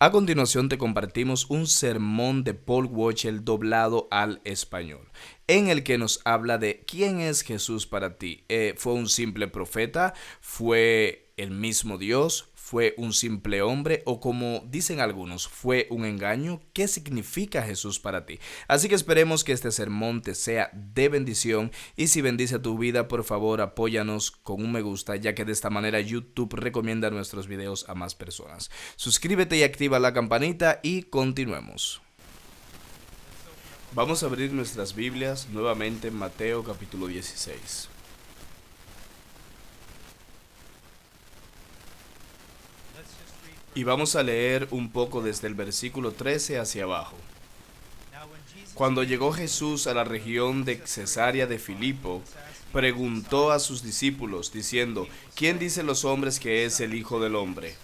A continuación te compartimos un sermón de Paul Washer doblado al español, en el que nos habla de quién es Jesús para ti. ¿Fue un simple profeta? ¿Fue el mismo Dios? ¿Fue un simple hombre? O como dicen algunos, ¿fue un engaño? ¿Qué significa Jesús para ti? Así que esperemos que este sermón te sea de bendición, y si bendice tu vida, por favor apóyanos con un me gusta, ya que de esta manera YouTube recomienda nuestros videos a más personas. Suscríbete y activa la campanita y continuemos. Vamos a abrir nuestras Biblias nuevamente en Mateo capítulo 16. Y vamos a leer un poco desde el versículo 13 hacia abajo. Cuando llegó Jesús a la región de Cesarea de Filipo, preguntó a sus discípulos, diciendo: ¿Quién dicen los hombres que es el Hijo del Hombre?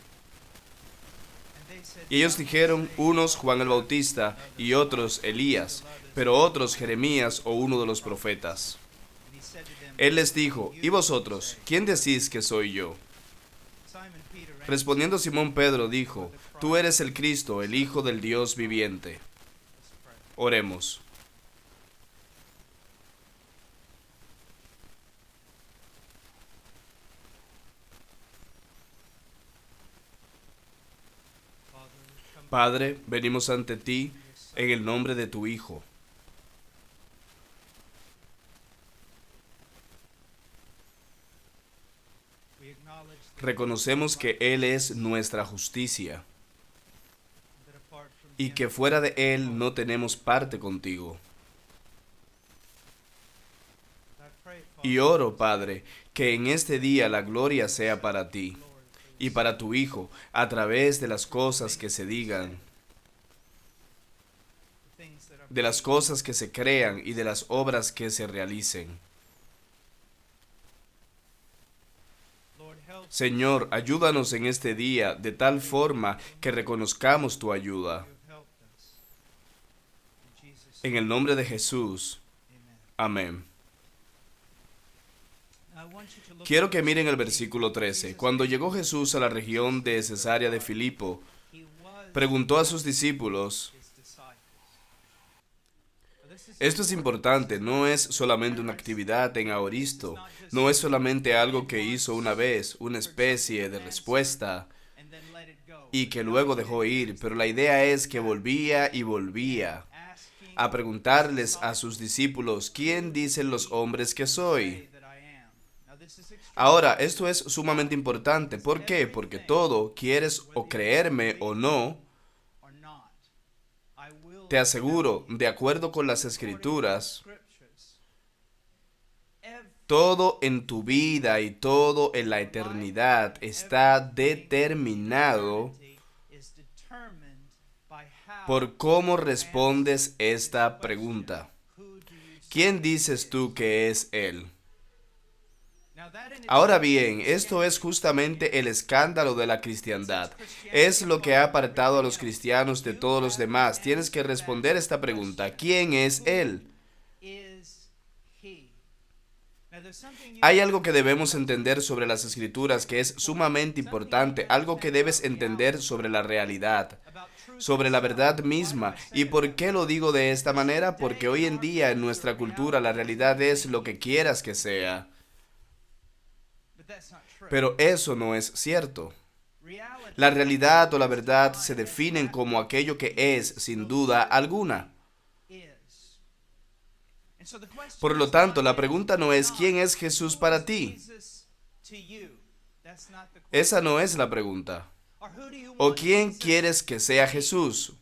Y ellos dijeron, unos Juan el Bautista, y otros Elías, pero otros Jeremías o uno de los profetas. Él les dijo: ¿Y vosotros, quién decís que soy yo? Respondiendo Simón Pedro dijo: Tú eres el Cristo, el Hijo del Dios viviente. Oremos. Padre, venimos ante ti en el nombre de tu Hijo. Reconocemos que Él es nuestra justicia y que fuera de Él no tenemos parte contigo. Y oro, Padre, que en este día la gloria sea para ti y para tu Hijo, a través de las cosas que se digan, de las cosas que se crean y de las obras que se realicen. Señor, ayúdanos en este día de tal forma que reconozcamos tu ayuda. En el nombre de Jesús. Amén. Quiero que miren el versículo 13. Cuando llegó Jesús a la región de Cesarea de Filipo, preguntó a sus discípulos. Esto es importante, no es solamente una actividad en Aoristo, no es solamente algo que hizo una vez, una especie de respuesta y que luego dejó ir, pero la idea es que volvía y volvía a preguntarles a sus discípulos: ¿quién dicen los hombres que soy? Ahora, esto es sumamente importante. ¿Por qué? Porque todo, quieres o creerme o no, te aseguro, de acuerdo con las Escrituras, todo en tu vida y todo en la eternidad está determinado por cómo respondes esta pregunta. ¿Quién dices tú que es Él? Ahora bien, esto es justamente el escándalo de la cristiandad. Es lo que ha apartado a los cristianos de todos los demás. Tienes que responder esta pregunta: ¿quién es Él? Hay algo que debemos entender sobre las Escrituras que es sumamente importante, algo que debes entender sobre la realidad, sobre la verdad misma. ¿Y por qué lo digo de esta manera? Porque hoy en día en nuestra cultura la realidad es lo que quieras que sea. Pero eso no es cierto. La realidad o la verdad se definen como aquello que es, sin duda alguna. Por lo tanto, la pregunta no es ¿quién es Jesús para ti? Esa no es la pregunta. ¿O quién quieres que sea Jesús?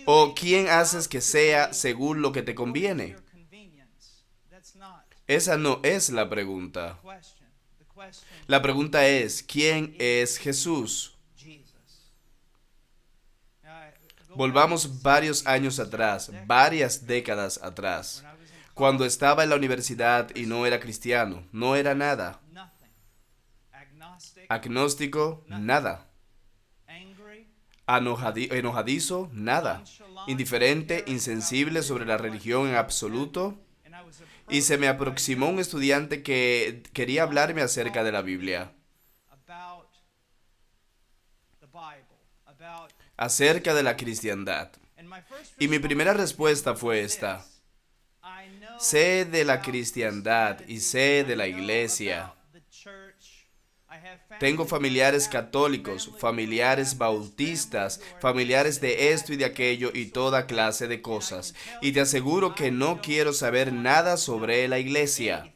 ¿O quién haces que sea según lo que te conviene? Esa no es la pregunta. La pregunta es ¿quién es Jesús? Volvamos varios años atrás, varias décadas atrás, cuando estaba en la universidad y no era cristiano, no era nada. Agnóstico, nada. Enojadizo, nada. Indiferente, insensible sobre la religión en absoluto. Y se me aproximó un estudiante que quería hablarme acerca de la Biblia. acerca de la cristiandad. Y mi primera respuesta fue esta: sé de la cristiandad y sé de la iglesia. Tengo familiares católicos, familiares bautistas, familiares de esto y de aquello y toda clase de cosas. Y te aseguro que no quiero saber nada sobre la iglesia.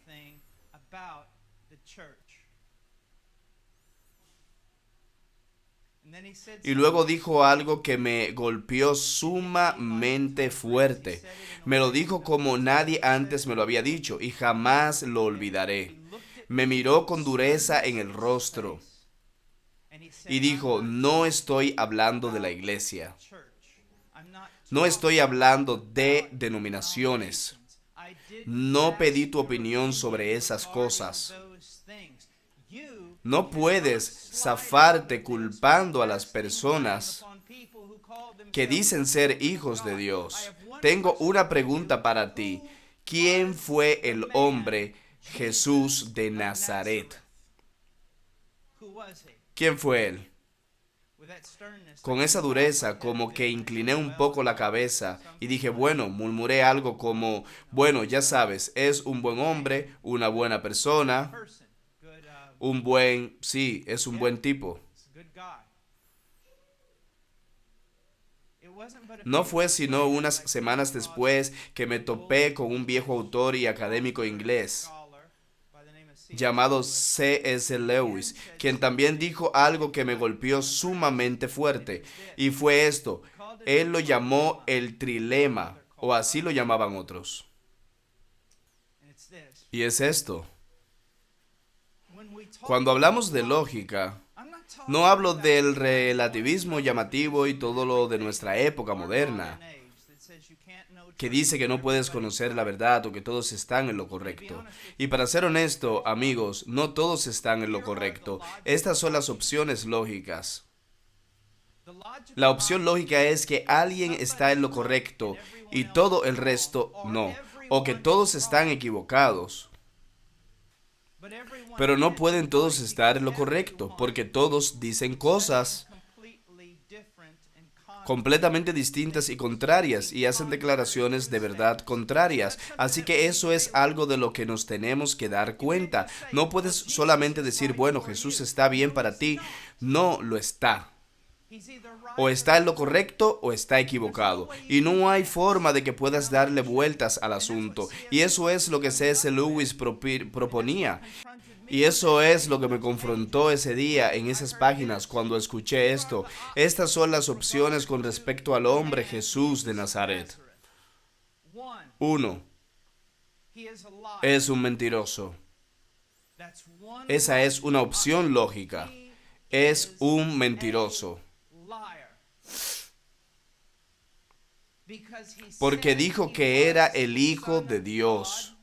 Y luego dijo algo que me golpeó sumamente fuerte. Me lo dijo como nadie antes me lo había dicho y jamás lo olvidaré. Me miró con dureza en el rostro y dijo: no estoy hablando de la iglesia. No estoy hablando de denominaciones. No pedí tu opinión sobre esas cosas. No puedes zafarte culpando a las personas que dicen ser hijos de Dios. Tengo una pregunta para ti. ¿Quién fue el hombre Jesús de Nazaret? ¿Quién fue él? Con esa dureza, como que incliné un poco la cabeza y dije, bueno, murmuré algo como, bueno, ya sabes, es un buen hombre, una buena persona, es un buen tipo. No fue sino unas semanas después que me topé con un viejo autor y académico inglés llamado C.S. Lewis, quien también dijo algo que me golpeó sumamente fuerte, y fue esto: él lo llamó el trilema, o así lo llamaban otros. Y es esto: cuando hablamos de lógica, no hablo del relativismo llamativo y todo lo de nuestra época moderna, que dice que no puedes conocer la verdad o que todos están en lo correcto. Y para ser honesto, amigos, no todos están en lo correcto. Estas son las opciones lógicas. La opción lógica es que alguien está en lo correcto y todo el resto no, o que todos están equivocados. Pero no pueden todos estar en lo correcto, porque todos dicen cosas completamente distintas y contrarias y hacen declaraciones de verdad contrarias. Así que eso es algo de lo que nos tenemos que dar cuenta. No puedes solamente decir, bueno, Jesús está bien para ti. No lo está. O está en lo correcto o está equivocado. Y no hay forma de que puedas darle vueltas al asunto. Y eso es lo que C.S. Lewis proponía. Y eso es lo que me confrontó ese día en esas páginas cuando escuché esto. Estas son las opciones con respecto al hombre Jesús de Nazaret. 1. Es un mentiroso. Esa es una opción lógica. Es un mentiroso. Porque dijo que era el Hijo de Dios.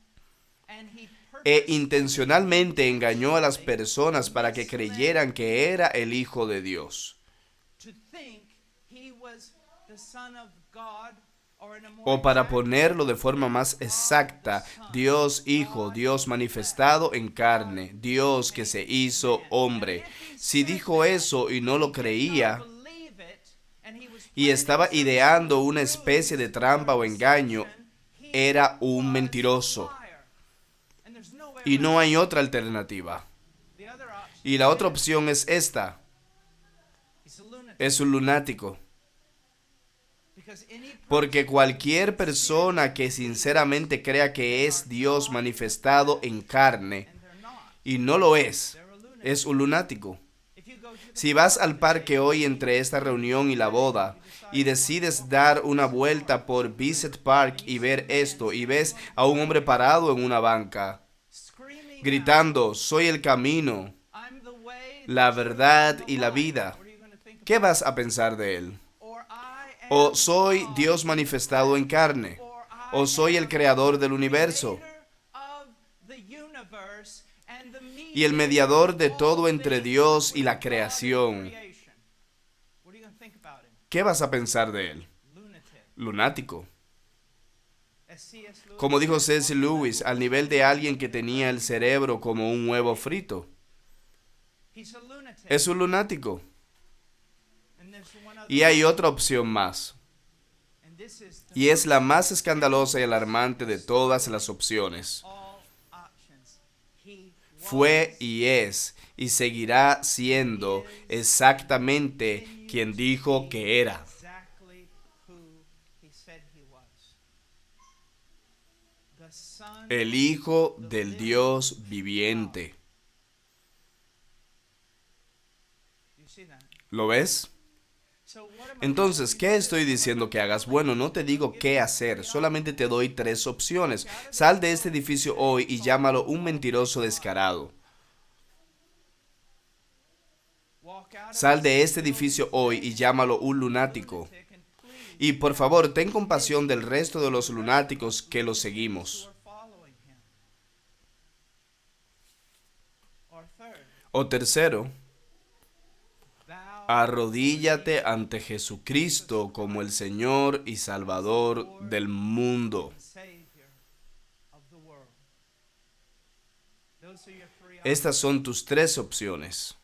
E intencionalmente engañó a las personas para que creyeran que era el Hijo de Dios. O para ponerlo de forma más exacta, Dios Hijo, Dios manifestado en carne, Dios que se hizo hombre. Si dijo eso y no lo creía, y estaba ideando una especie de trampa o engaño, era un mentiroso. Y no hay otra alternativa. Y la otra opción es esta: es un lunático. Porque cualquier persona que sinceramente crea que es Dios manifestado en carne y no lo es un lunático. Si vas al parque hoy entre esta reunión y la boda y decides dar una vuelta por Biset Park y ver esto y ves a un hombre parado en una banca gritando, soy el camino, la verdad y la vida, ¿qué vas a pensar de él? O soy Dios manifestado en carne, o soy el creador del universo y el mediador de todo entre Dios y la creación. ¿Qué vas a pensar de él? Lunático. Como dijo C.S. Lewis, al nivel de alguien que tenía el cerebro como un huevo frito. Es un lunático. Y hay otra opción más, y es la más escandalosa y alarmante de todas las opciones. Fue y es y seguirá siendo exactamente quien dijo que era. El Hijo del Dios viviente. ¿Lo ves? Entonces, ¿qué estoy diciendo que hagas? Bueno, no te digo qué hacer, solamente te doy 3 opciones. Sal de este edificio hoy y llámalo un mentiroso descarado. Sal de este edificio hoy y llámalo un lunático. Y por favor, ten compasión del resto de los lunáticos que lo seguimos. O tercero, arrodíllate ante Jesucristo como el Señor y Salvador del mundo. Estas son tus 3 opciones.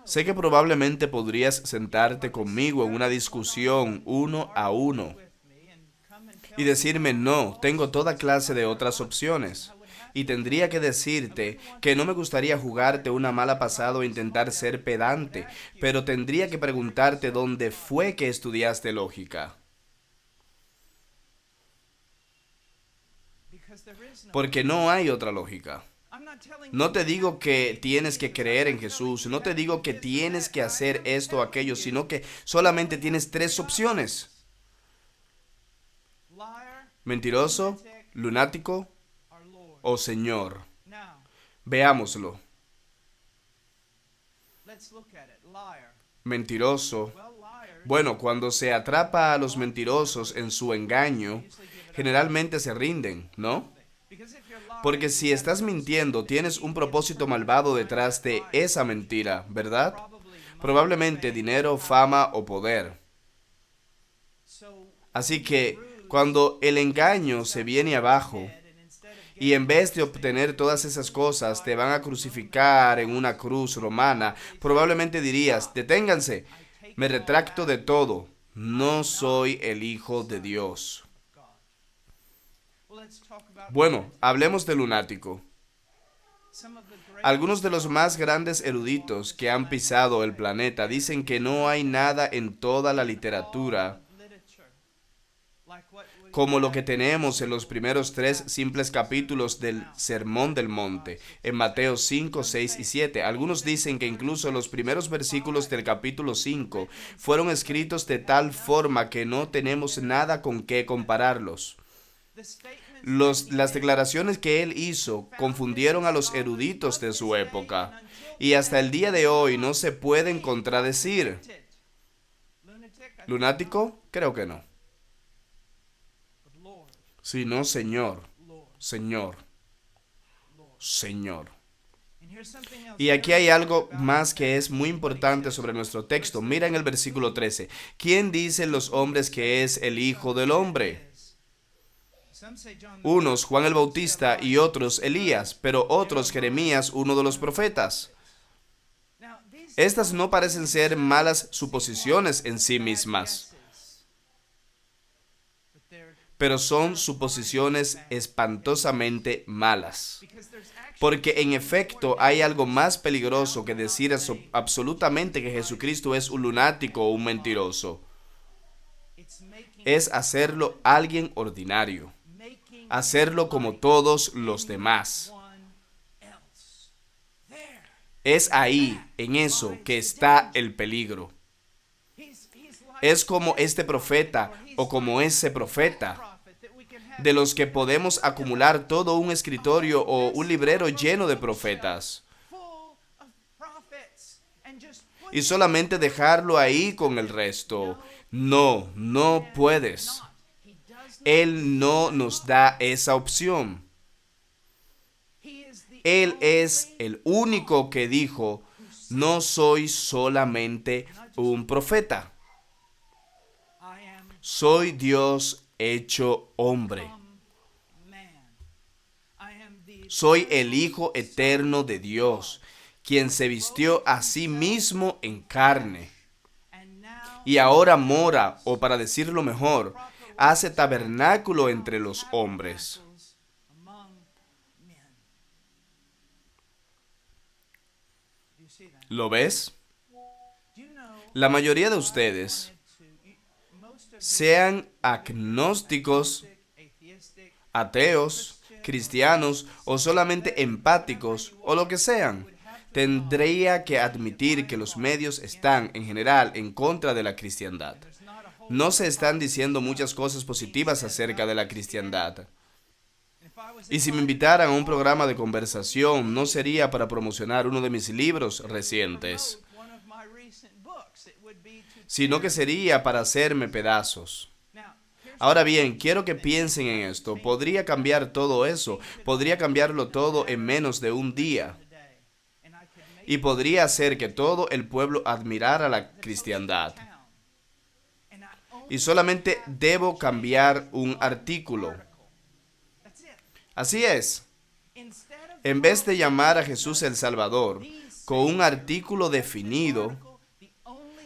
Sé que probablemente podrías sentarte conmigo en una discusión 1 a 1 y decirme no, tengo toda clase de otras opciones. Y tendría que decirte que no me gustaría jugarte una mala pasada o intentar ser pedante, pero tendría que preguntarte dónde fue que estudiaste lógica. Porque no hay otra lógica. No te digo que tienes que creer en Jesús, no te digo que tienes que hacer esto o aquello, sino que solamente tienes 3 opciones. Mentiroso, lunático o Señor. Veámoslo. Mentiroso. Bueno, cuando se atrapa a los mentirosos en su engaño, generalmente se rinden, ¿no? Porque si estás mintiendo, tienes un propósito malvado detrás de esa mentira, ¿verdad? Probablemente dinero, fama o poder. Así que, cuando el engaño se viene abajo, y en vez de obtener todas esas cosas, te van a crucificar en una cruz romana, probablemente dirías, deténganse, me retracto de todo, no soy el Hijo de Dios. Bueno, hablemos del lunático. Algunos de los más grandes eruditos que han pisado el planeta dicen que no hay nada en toda la literatura como lo que tenemos en los primeros 3 simples capítulos del Sermón del Monte, en Mateo 5, 6 y 7. Algunos dicen que incluso los primeros versículos del capítulo 5 fueron escritos de tal forma que no tenemos nada con qué compararlos. Las declaraciones que él hizo confundieron a los eruditos de su época y hasta el día de hoy no se pueden contradecir. ¿Lunático? Creo que no. Sino Señor, Señor, Señor. Y aquí hay algo más que es muy importante sobre nuestro texto. Mira en el versículo 13. ¿Quién dicen los hombres que es el Hijo del Hombre? Unos Juan el Bautista y otros Elías, pero otros Jeremías, uno de los profetas. Estas no parecen ser malas suposiciones en sí mismas, pero son suposiciones espantosamente malas. Porque en efecto hay algo más peligroso que decir absolutamente que Jesucristo es un lunático o un mentiroso. Es hacerlo alguien ordinario. Hacerlo como todos los demás. Es ahí, en eso, que está el peligro. Es como este profeta o como ese profeta, de los que podemos acumular todo un escritorio o un librero lleno de profetas y solamente dejarlo ahí con el resto. No, no puedes. Él no nos da esa opción. Él es el único que dijo, no soy solamente un profeta. Soy Dios hecho hombre. Soy el Hijo eterno de Dios, quien se vistió a sí mismo en carne. y ahora mora, o para decirlo mejor, hace tabernáculo entre los hombres. ¿Lo ves? La mayoría de ustedes, sean agnósticos, ateos, cristianos o solamente empáticos o lo que sean, tendría que admitir que los medios están, en general, en contra de la cristiandad. No se están diciendo muchas cosas positivas acerca de la cristiandad. Y si me invitaran a un programa de conversación, no sería para promocionar uno de mis libros recientes, sino que sería para hacerme pedazos. Ahora bien, quiero que piensen en esto. Podría cambiar todo eso. Podría cambiarlo todo en menos de un día. Y podría hacer que todo el pueblo admirara la cristiandad. Y solamente debo cambiar un artículo. Así es. En vez de llamar a Jesús el Salvador con un artículo definido,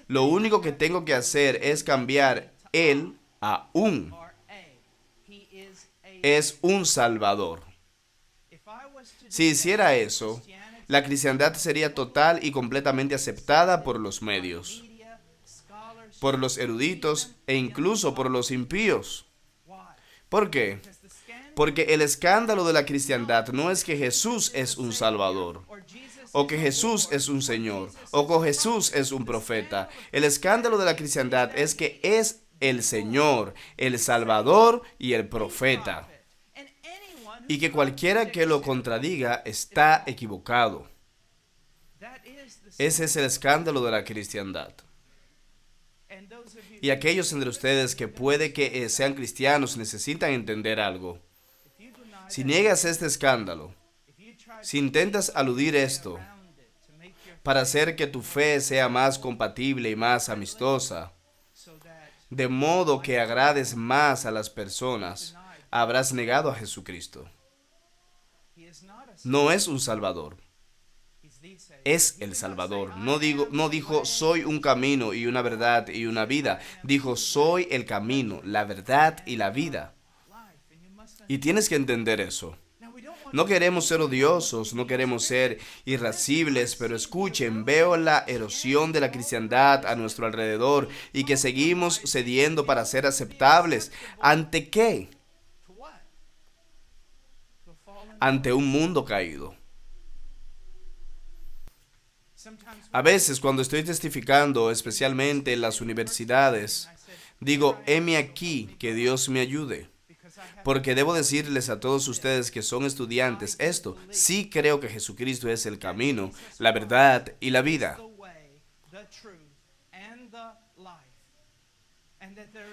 lo único que tengo que hacer es cambiar Él a un. Es un Salvador. Si hiciera eso, la cristiandad sería total y completamente aceptada por los medios, por los eruditos e incluso por los impíos. ¿Por qué? Porque el escándalo de la cristiandad no es que Jesús es un Salvador, o que Jesús es un Señor, o que Jesús es un profeta. El escándalo de la cristiandad es que es el Señor, el Salvador y el profeta. Y que cualquiera que lo contradiga está equivocado. Ese es el escándalo de la cristiandad. Y aquellos entre ustedes que puede que sean cristianos necesitan entender algo. Si niegas este escándalo, si intentas aludir esto para hacer que tu fe sea más compatible y más amistosa, de modo que agrades más a las personas, habrás negado a Jesucristo. No es un Salvador. Es el Salvador. No dijo soy un camino y una verdad y una vida. Dijo soy el camino, la verdad y la vida. Y tienes que entender eso. No queremos ser odiosos, no queremos ser irascibles, pero escuchen, veo la erosión de la cristiandad a nuestro alrededor y que seguimos cediendo para ser aceptables. ¿Ante qué? Ante un mundo caído. A veces cuando estoy testificando, especialmente en las universidades, digo, heme aquí, que Dios me ayude. Porque debo decirles a todos ustedes que son estudiantes esto, sí creo que Jesucristo es el camino, la verdad y la vida.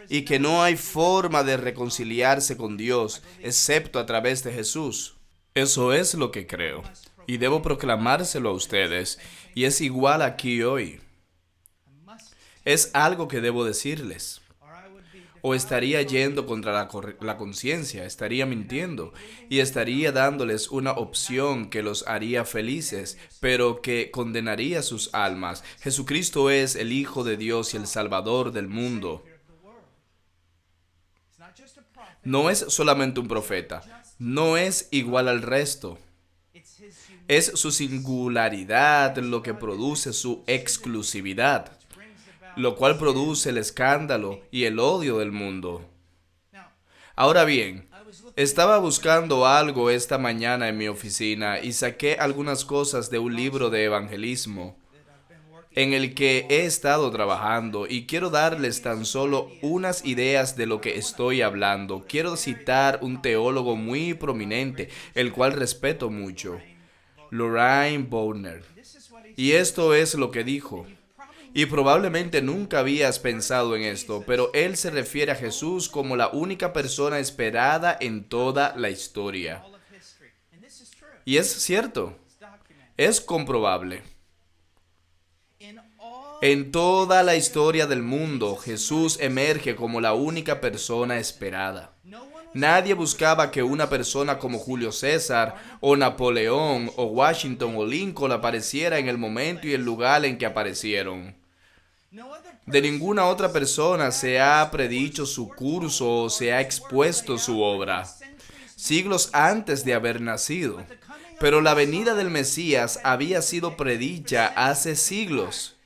Y que no hay forma de reconciliarse con Dios, excepto a través de Jesús. Eso es lo que creo. Y debo proclamárselo a ustedes. Y es igual aquí hoy. Es algo que debo decirles. O estaría yendo contra la conciencia, estaría mintiendo y estaría dándoles una opción que los haría felices, pero que condenaría sus almas. Jesucristo es el Hijo de Dios y el Salvador del mundo. No es solamente un profeta, no es igual al resto. Es su singularidad lo que produce su exclusividad, lo cual produce el escándalo y el odio del mundo. Ahora bien, estaba buscando algo esta mañana en mi oficina y saqué algunas cosas de un libro de evangelismo en el que he estado trabajando y quiero darles tan solo unas ideas de lo que estoy hablando. Quiero citar un teólogo muy prominente, el cual respeto mucho, Loraine Bonar. Y esto es lo que dijo. Y probablemente nunca habías pensado en esto, pero él se refiere a Jesús como la única persona esperada en toda la historia. Y es cierto, es comprobable. En toda la historia del mundo, Jesús emerge como la única persona esperada. Nadie buscaba que una persona como Julio César, o Napoleón, o Washington, o Lincoln apareciera en el momento y el lugar en que aparecieron. De ninguna otra persona se ha predicho su curso o se ha expuesto su obra, siglos antes de haber nacido. Pero la venida del Mesías había sido predicha hace siglos.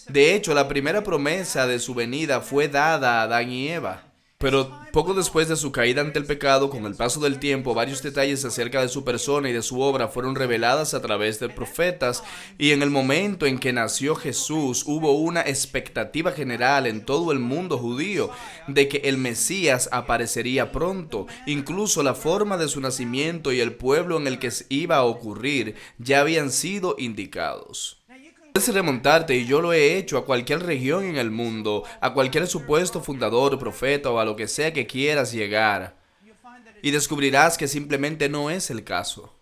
De hecho, la primera promesa de su venida fue dada a Adán y Eva. Pero poco después de su caída ante el pecado, con el paso del tiempo, varios detalles acerca de su persona y de su obra fueron reveladas a través de profetas, y en el momento en que nació Jesús, hubo una expectativa general en todo el mundo judío de que el Mesías aparecería pronto. Incluso la forma de su nacimiento y el pueblo en el que iba a ocurrir ya habían sido indicados. Puedes remontarte, y yo lo he hecho, a cualquier región en el mundo, a cualquier supuesto fundador, profeta o a lo que sea que quieras llegar, y descubrirás que simplemente no es el caso.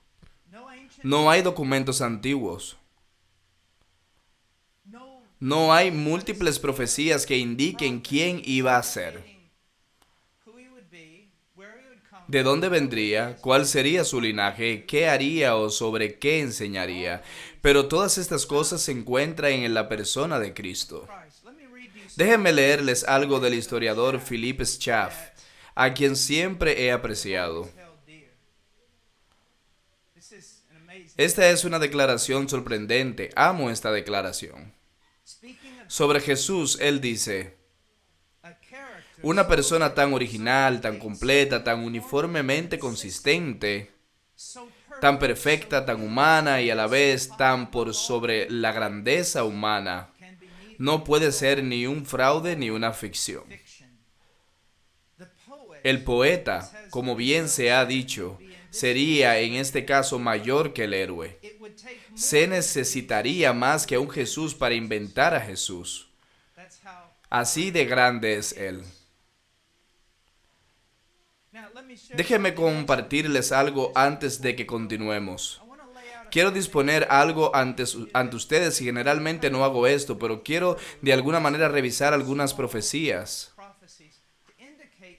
No hay documentos antiguos. No hay múltiples profecías que indiquen quién iba a ser, de dónde vendría, cuál sería su linaje, qué haría o sobre qué enseñaría. Pero todas estas cosas se encuentran en la persona de Cristo. Déjenme leerles algo del historiador Philippe Schaff, a quien siempre he apreciado. Esta es una declaración sorprendente. Amo esta declaración. Sobre Jesús, él dice: una persona tan original, tan completa, tan uniformemente consistente, tan perfecta, tan humana y a la vez tan por sobre la grandeza humana, no puede ser ni un fraude ni una ficción. El poeta, como bien se ha dicho, sería en este caso mayor que el héroe. Se necesitaría más que un Jesús para inventar a Jesús. Así de grande es él. Déjenme compartirles algo antes de que continuemos. Quiero disponer algo ante ustedes y generalmente no hago esto, pero quiero de alguna manera revisar algunas profecías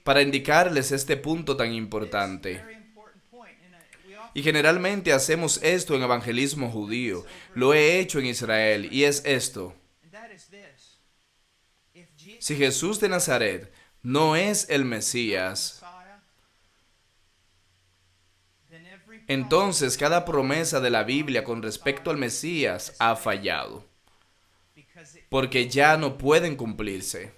para indicarles este punto tan importante. Y generalmente hacemos esto en evangelismo judío. Lo he hecho en Israel y es esto. Si Jesús de Nazaret no es el Mesías, entonces cada promesa de la Biblia con respecto al Mesías ha fallado, porque ya no pueden cumplirse.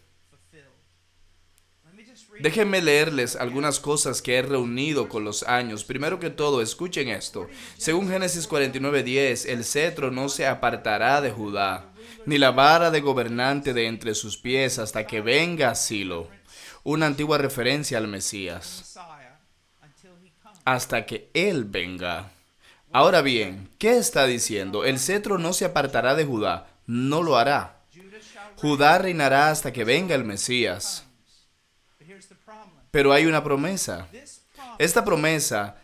Déjenme leerles algunas cosas que he reunido con los años. Primero que todo, escuchen esto. Según Génesis 49:10, el cetro no se apartará de Judá, ni la vara de gobernante de entre sus pies hasta que venga Silo, una antigua referencia al Mesías. Hasta que Él venga. Ahora bien, ¿qué está diciendo? El cetro no se apartará de Judá. No lo hará. Judá reinará hasta que venga el Mesías. Pero hay una promesa. Esta promesa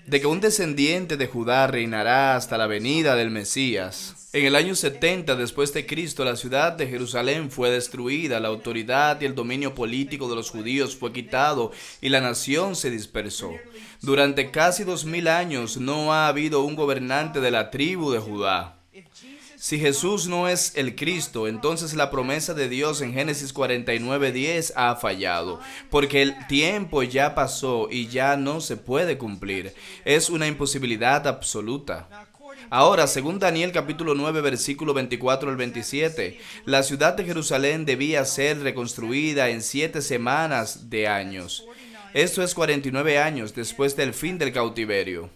de que un descendiente de Judá reinará hasta la venida del Mesías. En el año 70 después de Cristo, la ciudad de Jerusalén fue destruida, la autoridad y el dominio político de los judíos fue quitado y la nación se dispersó. Durante casi 2000 años no ha habido un gobernante de la tribu de Judá. Si Jesús no es el Cristo, entonces la promesa de Dios en Génesis 49:10 ha fallado, porque el tiempo ya pasó y ya no se puede cumplir. Es una imposibilidad absoluta. Ahora, según Daniel capítulo 9, versículo 24 al 27, la ciudad de Jerusalén debía ser reconstruida en 7 semanas de años. Esto es 49 años después del fin del cautiverio.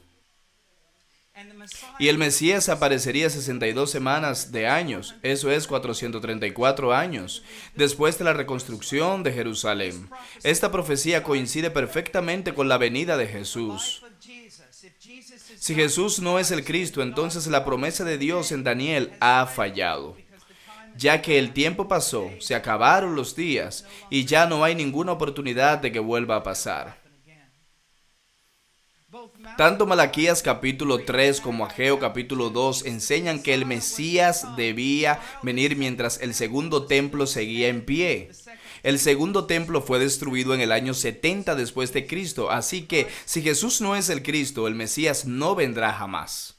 Y el Mesías aparecería 62 semanas de años, eso es 434 años, después de la reconstrucción de Jerusalén. Esta profecía coincide perfectamente con la venida de Jesús. Si Jesús no es el Cristo, entonces la promesa de Dios en Daniel ha fallado, ya que el tiempo pasó, se acabaron los días y ya no hay ninguna oportunidad de que vuelva a pasar. Tanto Malaquías capítulo 3 como Ageo capítulo 2 enseñan que el Mesías debía venir mientras el segundo templo seguía en pie. El segundo templo fue destruido en el año 70 después de Cristo, así que si Jesús no es el Cristo, el Mesías no vendrá jamás.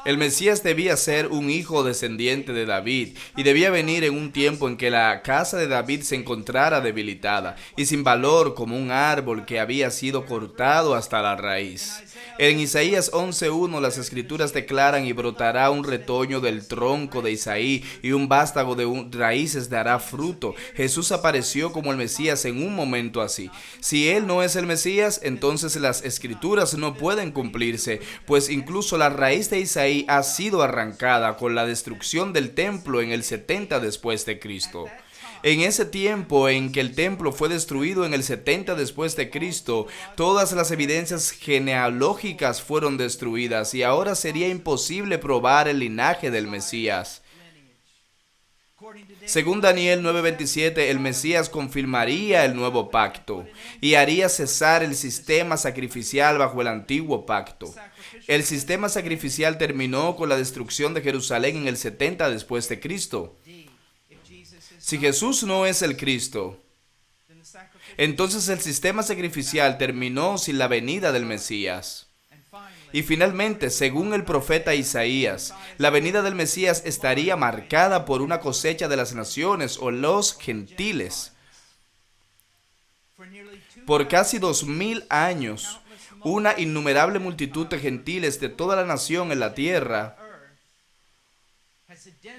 El Mesías debía ser un hijo descendiente de David y debía venir en un tiempo en que la casa de David se encontrara debilitada y sin valor como un árbol que había sido cortado hasta la raíz. En Isaías 11:1 las escrituras declaran: y brotará un retoño del tronco de Isaí y un vástago de raíces dará fruto. Jesús apareció como el Mesías en un momento así. Si Él no es el Mesías, entonces las escrituras no pueden cumplirse, pues incluso la raíz de Isaí ha sido arrancada con la destrucción del templo en el 70 después de Cristo. En ese tiempo en que el templo fue destruido en el 70 después de Cristo, todas las evidencias genealógicas fueron destruidas y ahora sería imposible probar el linaje del Mesías. Según Daniel 9:27, el Mesías confirmaría el nuevo pacto y haría cesar el sistema sacrificial bajo el antiguo pacto. El sistema sacrificial terminó con la destrucción de Jerusalén en el 70 después de Cristo. Si Jesús no es el Cristo, entonces el sistema sacrificial terminó sin la venida del Mesías. Y finalmente, según el profeta Isaías, la venida del Mesías estaría marcada por una cosecha de las naciones o los gentiles. Por casi 2000 años, una innumerable multitud de gentiles de toda la nación en la tierra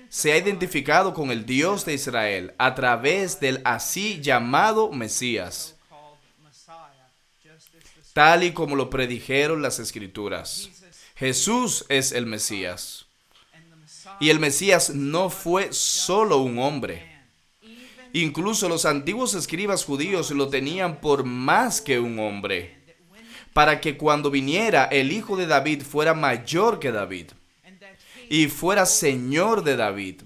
se ha identificado con el Dios de Israel a través del así llamado Mesías, tal y como lo predijeron las Escrituras. Jesús es el Mesías. Y el Mesías no fue solo un hombre. Incluso los antiguos escribas judíos lo tenían por más que un hombre, para que cuando viniera el hijo de David fuera mayor que David y fuera señor de David,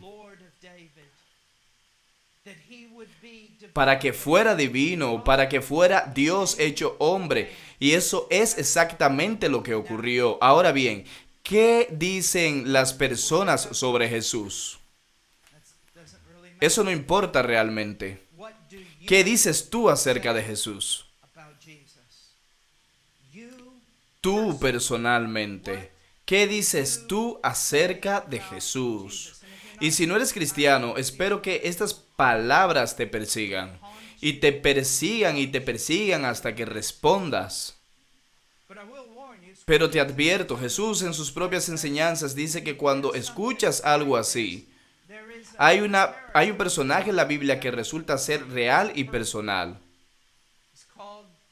para que fuera divino, para que fuera Dios hecho hombre. Y eso es exactamente lo que ocurrió. Ahora bien, ¿qué dicen las personas sobre Jesús? Eso no importa realmente. ¿Qué dices tú acerca de Jesús? Tú personalmente, ¿qué dices tú acerca de Jesús? Y si no eres cristiano, espero que estas palabras te persigan. Y te persigan y te persigan hasta que respondas. Pero te advierto, Jesús en sus propias enseñanzas dice que cuando escuchas algo así, hay un personaje en la Biblia que resulta ser real y personal.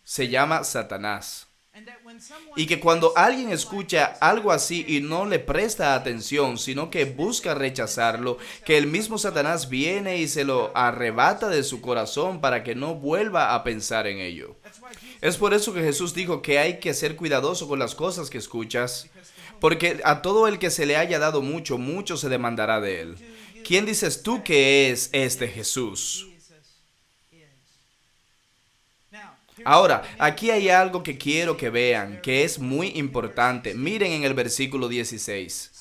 Se llama Satanás. Y que cuando alguien escucha algo así y no le presta atención, sino que busca rechazarlo, que el mismo Satanás viene y se lo arrebata de su corazón para que no vuelva a pensar en ello. Es por eso que Jesús dijo que hay que ser cuidadoso con las cosas que escuchas, porque a todo el que se le haya dado mucho, mucho se demandará de él. ¿Quién dices tú que es este Jesús? Ahora, aquí hay algo que quiero que vean, que es muy importante. Miren en el versículo 16.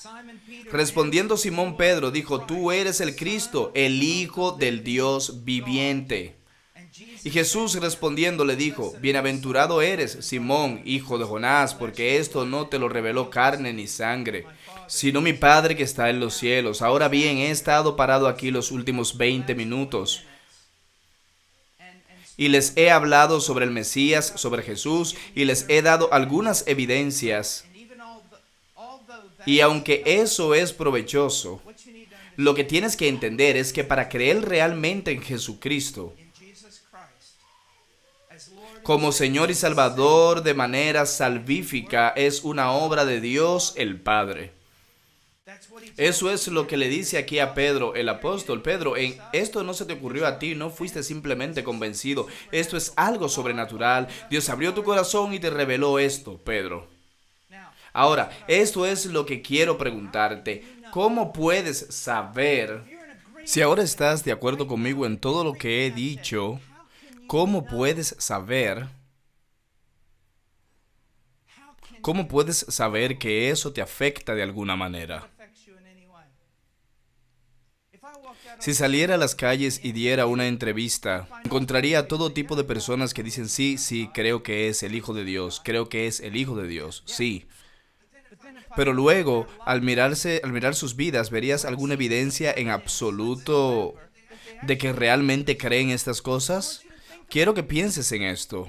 Respondiendo Simón Pedro, dijo: tú eres el Cristo, el Hijo del Dios viviente. Y Jesús respondiendo le dijo: bienaventurado eres, Simón, hijo de Jonás, porque esto no te lo reveló carne ni sangre, sino mi Padre que está en los cielos. Ahora bien, he estado parado aquí los últimos 20 minutos. Y les he hablado sobre el Mesías, sobre Jesús, y les he dado algunas evidencias. Y aunque eso es provechoso, lo que tienes que entender es que para creer realmente en Jesucristo, como Señor y Salvador de manera salvífica, es una obra de Dios el Padre. Eso es lo que le dice aquí a Pedro, el apóstol. Pedro, esto no se te ocurrió a ti, no fuiste simplemente convencido. Esto es algo sobrenatural. Dios abrió tu corazón y te reveló esto, Pedro. Ahora, esto es lo que quiero preguntarte. ¿Cómo puedes saber? Si ahora estás de acuerdo conmigo en todo lo que he dicho, ¿cómo puedes saber? ¿Cómo puedes saber que eso te afecta de alguna manera? Si saliera a las calles y diera una entrevista, encontraría todo tipo de personas que dicen: sí, creo que es el Hijo de Dios, creo que es el Hijo de Dios, sí. Pero luego, al mirar sus vidas, ¿verías alguna evidencia en absoluto de que realmente creen estas cosas? Quiero que pienses en esto.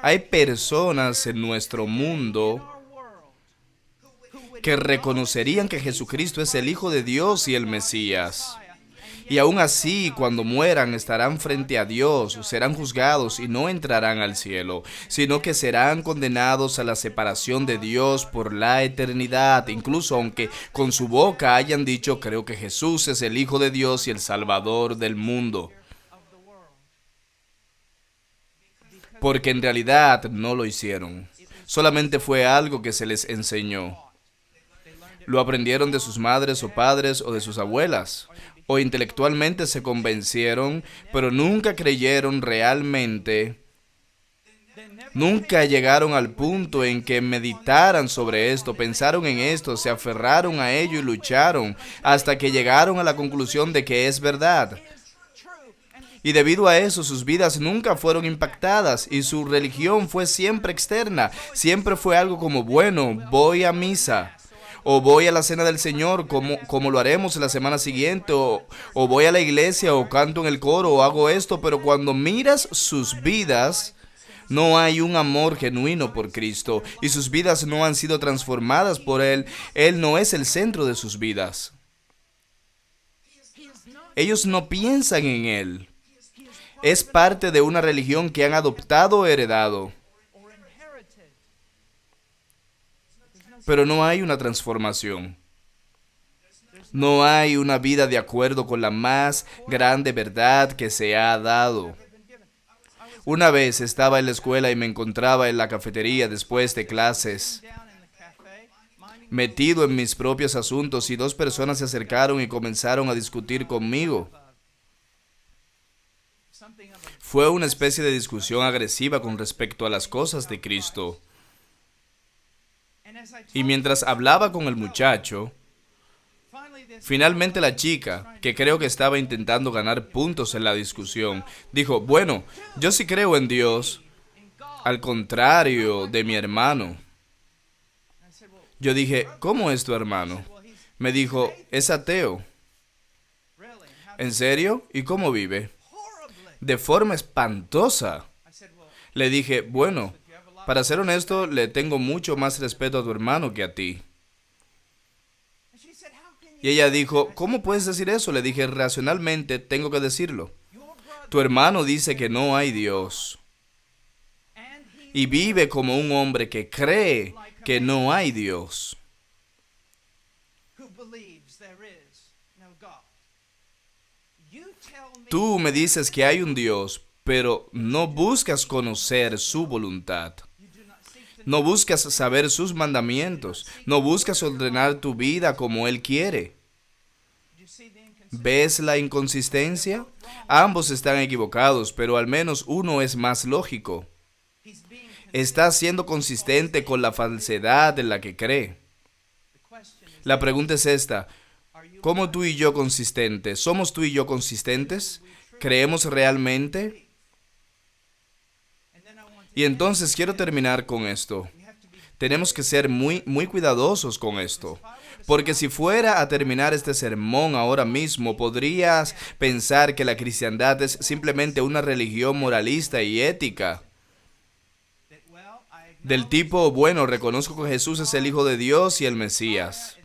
Hay personas en nuestro mundo que reconocerían que Jesucristo es el Hijo de Dios y el Mesías. Y aún así, cuando mueran, estarán frente a Dios, serán juzgados y no entrarán al cielo, sino que serán condenados a la separación de Dios por la eternidad, incluso aunque con su boca hayan dicho, creo que Jesús es el Hijo de Dios y el Salvador del mundo. Porque en realidad no lo hicieron. Solamente fue algo que se les enseñó. Lo aprendieron de sus madres o padres o de sus abuelas. O intelectualmente se convencieron, pero nunca creyeron realmente. Nunca llegaron al punto en que meditaran sobre esto, pensaron en esto, se aferraron a ello y lucharon hasta que llegaron a la conclusión de que es verdad. Y debido a eso sus vidas nunca fueron impactadas y su religión fue siempre externa. Siempre fue algo como, bueno, voy a misa. O voy a la cena del Señor como lo haremos la semana siguiente. O voy a la iglesia o canto en el coro o hago esto. Pero cuando miras sus vidas, no hay un amor genuino por Cristo. Y sus vidas no han sido transformadas por Él. Él no es el centro de sus vidas. Ellos no piensan en Él. Es parte de una religión que han adoptado o heredado. Pero no hay una transformación. No hay una vida de acuerdo con la más grande verdad que se ha dado. Una vez estaba en la escuela y me encontraba en la cafetería después de clases, metido en mis propios asuntos, y dos personas se acercaron y comenzaron a discutir conmigo. Fue una especie de discusión agresiva con respecto a las cosas de Cristo. Y mientras hablaba con el muchacho, finalmente la chica, que creo que estaba intentando ganar puntos en la discusión, dijo, bueno, yo sí creo en Dios, al contrario de mi hermano. Yo dije, ¿cómo es tu hermano? Me dijo, es ateo. ¿En serio? ¿Y cómo vive? De forma espantosa. Le dije, bueno, para ser honesto, le tengo mucho más respeto a tu hermano que a ti. Y ella dijo, ¿cómo puedes decir eso? Le dije, racionalmente tengo que decirlo. Tu hermano dice que no hay Dios. Y vive como un hombre que cree que no hay Dios. Tú me dices que hay un Dios, pero no buscas conocer su voluntad. No buscas saber sus mandamientos. No buscas ordenar tu vida como Él quiere. ¿Ves la inconsistencia? Ambos están equivocados, pero al menos uno es más lógico. Está siendo consistente con la falsedad en la que cree. La pregunta es esta. ¿Cómo tú y yo consistentes? ¿Somos tú y yo consistentes? ¿Creemos realmente? Y entonces quiero terminar con esto. Tenemos que ser muy cuidadosos con esto. Porque si fuera a terminar este sermón ahora mismo, podrías pensar que la cristiandad es simplemente una religión moralista y ética. Del tipo, bueno, reconozco que Jesús es el Hijo de Dios y el Mesías.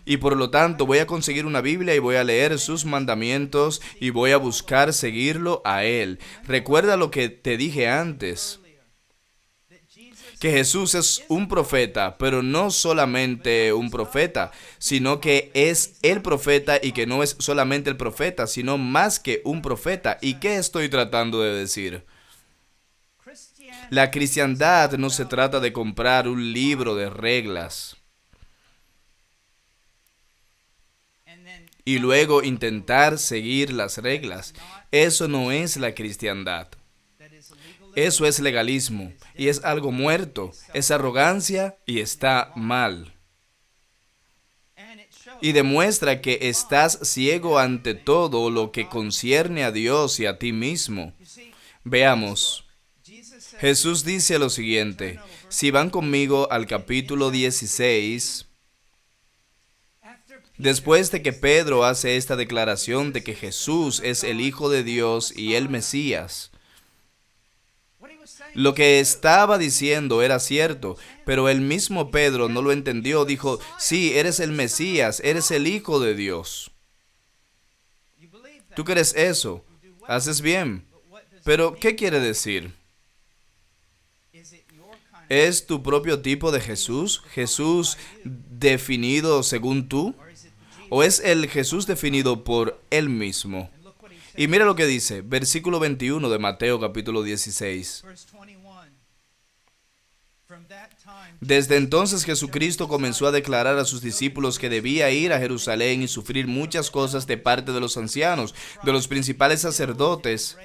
Y por lo tanto voy a conseguir una Biblia y voy a leer sus mandamientos y voy a buscar seguirlo a Él. Recuerda lo que te dije antes, que Jesús es un profeta, pero no solamente un profeta, sino que es el profeta y que no es solamente el profeta, sino más que un profeta. ¿Y qué estoy tratando de decir? La cristiandad no se trata de comprar un libro de reglas y luego intentar seguir las reglas. Eso no es la cristiandad. Eso es legalismo y es algo muerto, es arrogancia y está mal. Y demuestra que estás ciego ante todo lo que concierne a Dios y a ti mismo. Veamos. Jesús dice lo siguiente, si van conmigo al capítulo 16, después de que Pedro hace esta declaración de que Jesús es el Hijo de Dios y el Mesías, lo que estaba diciendo era cierto, pero el mismo Pedro no lo entendió. Dijo, sí, eres el Mesías, eres el Hijo de Dios. ¿Tú crees eso? Haces bien. Pero, ¿qué quiere decir? ¿Es tu propio tipo de Jesús? ¿Jesús definido según tú? ¿O es el Jesús definido por Él mismo? Y mira lo que dice, versículo 21 de Mateo capítulo 16. Desde entonces Jesucristo comenzó a declarar a sus discípulos que debía ir a Jerusalén y sufrir muchas cosas de parte de los ancianos, de los principales sacerdotes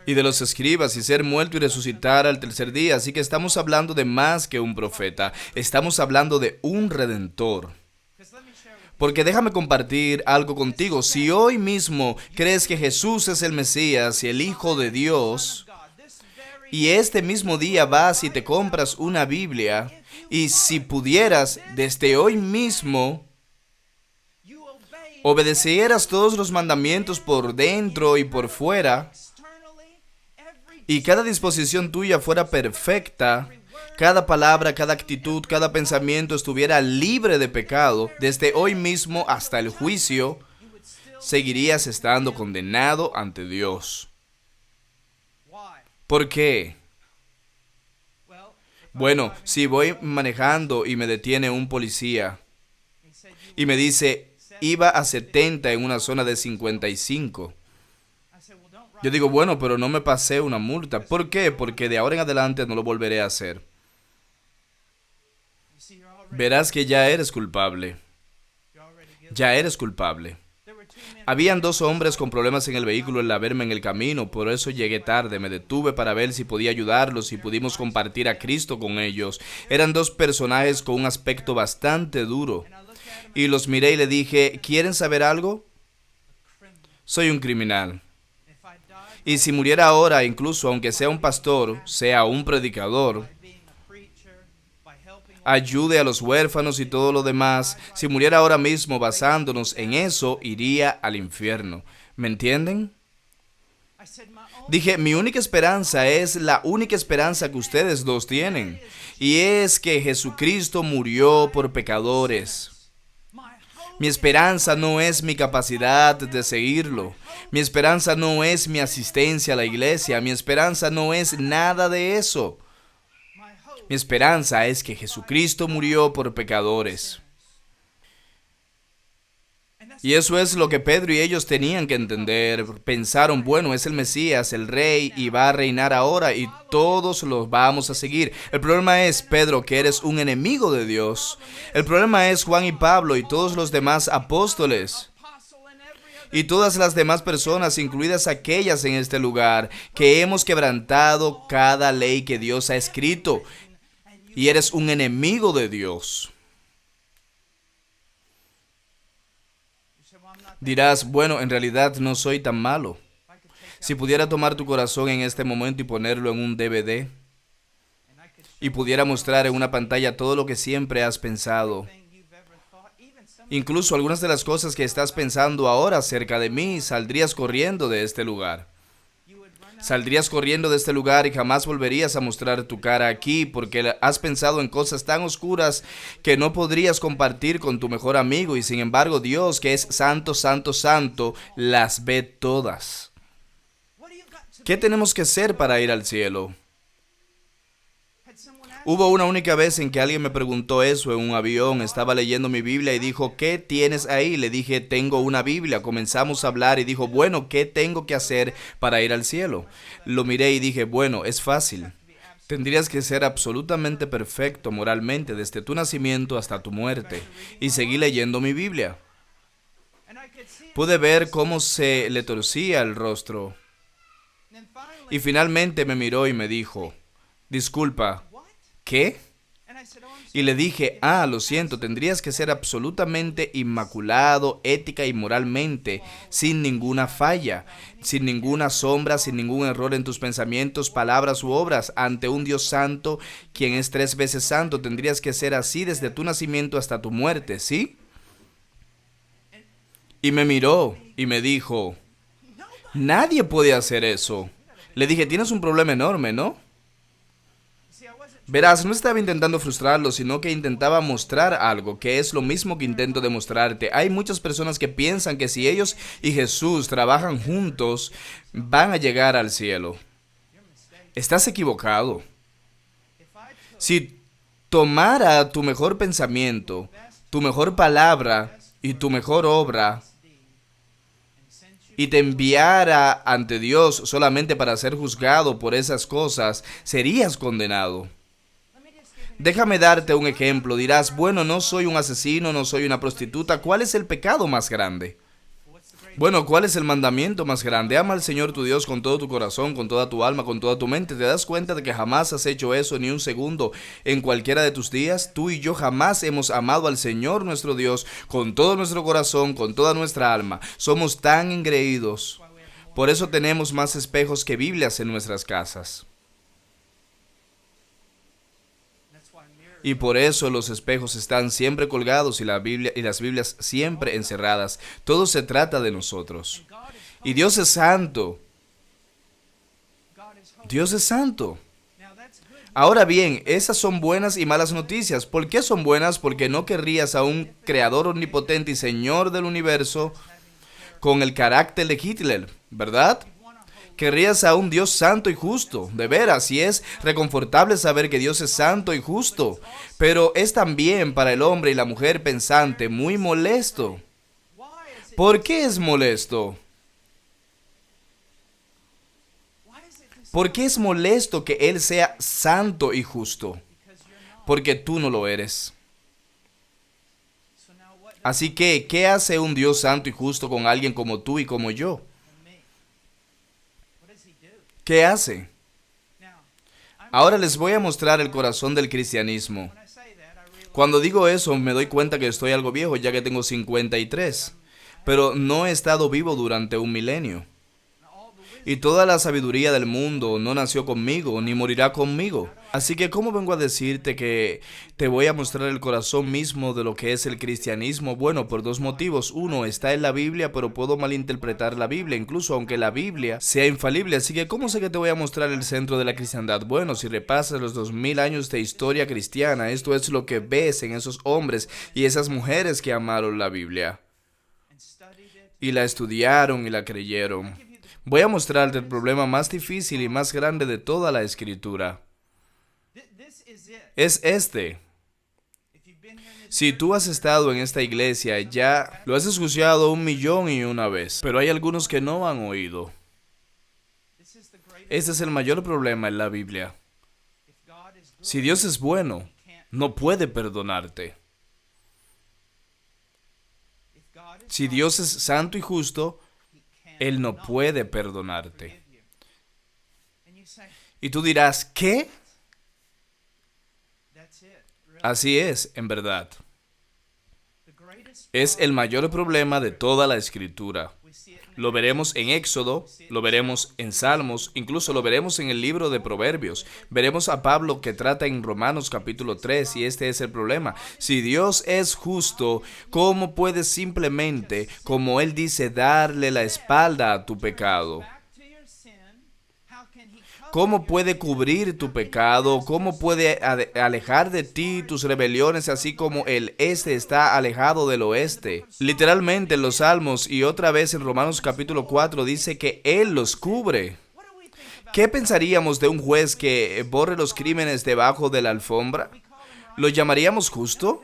y de los escribas, y ser muerto y resucitar al tercer día. Así que estamos hablando de más que un profeta, estamos hablando de un redentor. Porque déjame compartir algo contigo. Si hoy mismo crees que Jesús es el Mesías y el Hijo de Dios, y este mismo día vas y te compras una Biblia, y si pudieras, desde hoy mismo, obedecieras todos los mandamientos por dentro y por fuera, y cada disposición tuya fuera perfecta, cada palabra, cada actitud, cada pensamiento estuviera libre de pecado, desde hoy mismo hasta el juicio, seguirías estando condenado ante Dios. ¿Por qué? Bueno, si voy manejando y me detiene un policía y me dice, iba a 70 en una zona de 55. Yo digo, bueno, pero no me pasé una multa. ¿Por qué? Porque de ahora en adelante no lo volveré a hacer. Verás que ya eres culpable. Ya eres culpable. Habían 2 hombres con problemas en el vehículo al verme en el camino, por eso llegué tarde. Me detuve para ver si podía ayudarlos y pudimos compartir a Cristo con ellos. Eran 2 personajes con un aspecto bastante duro. Y los miré y le dije, ¿quieren saber algo? Soy un criminal. Y si muriera ahora, incluso aunque sea un pastor, sea un predicador, ayude a los huérfanos y todo lo demás, si muriera ahora mismo basándonos en eso, iría al infierno. ¿Me entienden? Dije, mi única esperanza es la única esperanza que ustedes 2 tienen, y es que Jesucristo murió por pecadores. Mi esperanza no es mi capacidad de seguirlo. Mi esperanza no es mi asistencia a la iglesia. Mi esperanza no es nada de eso. Mi esperanza es que Jesucristo murió por pecadores. Y eso es lo que Pedro y ellos tenían que entender. Pensaron, bueno, es el Mesías, el Rey, y va a reinar ahora, y todos los vamos a seguir. El problema es, Pedro, que eres un enemigo de Dios. El problema es Juan y Pablo y todos los demás apóstoles. Y todas las demás personas, incluidas aquellas en este lugar, que hemos quebrantado cada ley que Dios ha escrito. Y eres un enemigo de Dios. Dirás, bueno, en realidad no soy tan malo. Si pudiera tomar tu corazón en este momento y ponerlo en un DVD, y pudiera mostrar en una pantalla todo lo que siempre has pensado, incluso algunas de las cosas que estás pensando ahora acerca de mí, saldrías corriendo de este lugar. Saldrías corriendo de este lugar y jamás volverías a mostrar tu cara aquí porque has pensado en cosas tan oscuras que no podrías compartir con tu mejor amigo, y sin embargo Dios, que es santo, santo, santo, las ve todas. ¿Qué tenemos que hacer para ir al cielo? Hubo una única vez en que alguien me preguntó eso en un avión. Estaba leyendo mi Biblia y dijo, ¿qué tienes ahí? Le dije, tengo una Biblia. Comenzamos a hablar y dijo, bueno, ¿qué tengo que hacer para ir al cielo? Lo miré y dije, bueno, es fácil. Tendrías que ser absolutamente perfecto moralmente desde tu nacimiento hasta tu muerte. Y seguí leyendo mi Biblia. Pude ver cómo se le torcía el rostro. Y finalmente me miró y me dijo, disculpa, ¿qué? Y le dije, lo siento, tendrías que ser absolutamente inmaculado, ética y moralmente, sin ninguna falla, sin ninguna sombra, sin ningún error en tus pensamientos, palabras u obras, ante un Dios santo, quien es 3 veces santo. Tendrías que ser así desde tu nacimiento hasta tu muerte, ¿sí? Y me miró y me dijo, nadie puede hacer eso. Le dije, tienes un problema enorme, ¿no? Verás, no estaba intentando frustrarlo, sino que intentaba mostrar algo, que es lo mismo que intento demostrarte. Hay muchas personas que piensan que si ellos y Jesús trabajan juntos, van a llegar al cielo. Estás equivocado. Si tomara tu mejor pensamiento, tu mejor palabra y tu mejor obra, y te enviara ante Dios solamente para ser juzgado por esas cosas, serías condenado. Déjame darte un ejemplo. Dirás, bueno, no soy un asesino, no soy una prostituta. ¿Cuál es el pecado más grande? Bueno, ¿cuál es el mandamiento más grande? Ama al Señor tu Dios con todo tu corazón, con toda tu alma, con toda tu mente. ¿Te das cuenta de que jamás has hecho eso ni un segundo en cualquiera de tus días? Tú y yo jamás hemos amado al Señor nuestro Dios con todo nuestro corazón, con toda nuestra alma. Somos tan engreídos. Por eso tenemos más espejos que Biblias en nuestras casas. Y por eso los espejos están siempre colgados y la Biblia y las Biblias siempre encerradas. Todo se trata de nosotros. Y Dios es santo. Dios es santo. Ahora bien, esas son buenas y malas noticias. ¿Por qué son buenas? Porque no querrías a un creador omnipotente y Señor del universo con el carácter de Hitler, ¿verdad? Querrías a un Dios santo y justo, de veras, y es reconfortable saber que Dios es santo y justo, pero es también para el hombre y la mujer pensante muy molesto. ¿Por qué es molesto? ¿Por qué es molesto que Él sea santo y justo? Porque tú no lo eres. Así que, ¿qué hace un Dios santo y justo con alguien como tú y como yo? ¿Qué hace? Ahora les voy a mostrar el corazón del cristianismo. Cuando digo eso me doy cuenta que estoy algo viejo ya que tengo 53, pero no he estado vivo durante un milenio. Y toda la sabiduría del mundo no nació conmigo, ni morirá conmigo. Así que, ¿cómo vengo a decirte que te voy a mostrar el corazón mismo de lo que es el cristianismo? Bueno, por 2 motivos. Uno, está en la Biblia, pero puedo malinterpretar la Biblia, incluso aunque la Biblia sea infalible. Así que, ¿cómo sé que te voy a mostrar el centro de la cristiandad? Bueno, si repasas los 2000 años de historia cristiana, esto es lo que ves en esos hombres y esas mujeres que amaron la Biblia. Y la estudiaron y la creyeron. Voy a mostrarte el problema más difícil y más grande de toda la Escritura. Es este. Si tú has estado en esta iglesia, ya lo has escuchado 1.000.000 y 1 vez, pero hay algunos que no han oído. Este es el mayor problema en la Biblia. Si Dios es bueno, no puede perdonarte. Si Dios es santo y justo, Él no puede perdonarte. Y tú dirás, ¿qué? Así es, en verdad. Es el mayor problema de toda la Escritura. Lo veremos en Éxodo, lo veremos en Salmos, incluso lo veremos en el libro de Proverbios. Veremos a Pablo que trata en Romanos capítulo 3 y este es el problema. Si Dios es justo, ¿cómo puedes simplemente, como Él dice, darle la espalda a tu pecado? ¿Cómo puede cubrir tu pecado? ¿Cómo puede alejar de ti tus rebeliones, así como el este está alejado del oeste? Literalmente en los Salmos y otra vez en Romanos capítulo 4 dice que Él los cubre. ¿Qué pensaríamos de un juez que borre los crímenes debajo de la alfombra? ¿Lo llamaríamos justo?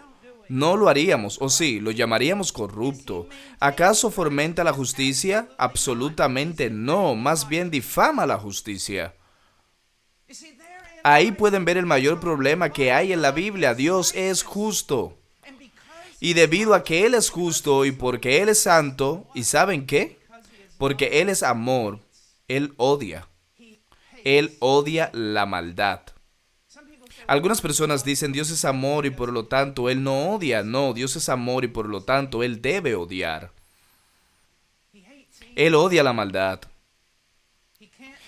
No lo haríamos, o sí, lo llamaríamos corrupto. ¿Acaso fomenta la justicia? Absolutamente no, más bien difama la justicia. Ahí pueden ver el mayor problema que hay en la Biblia. Dios es justo. Y debido a que Él es justo y porque Él es santo, ¿y saben qué? Porque Él es amor, Él odia. Él odia la maldad. Algunas personas dicen Dios es amor y por lo tanto Él no odia. No, Dios es amor y por lo tanto Él debe odiar. Él odia la maldad.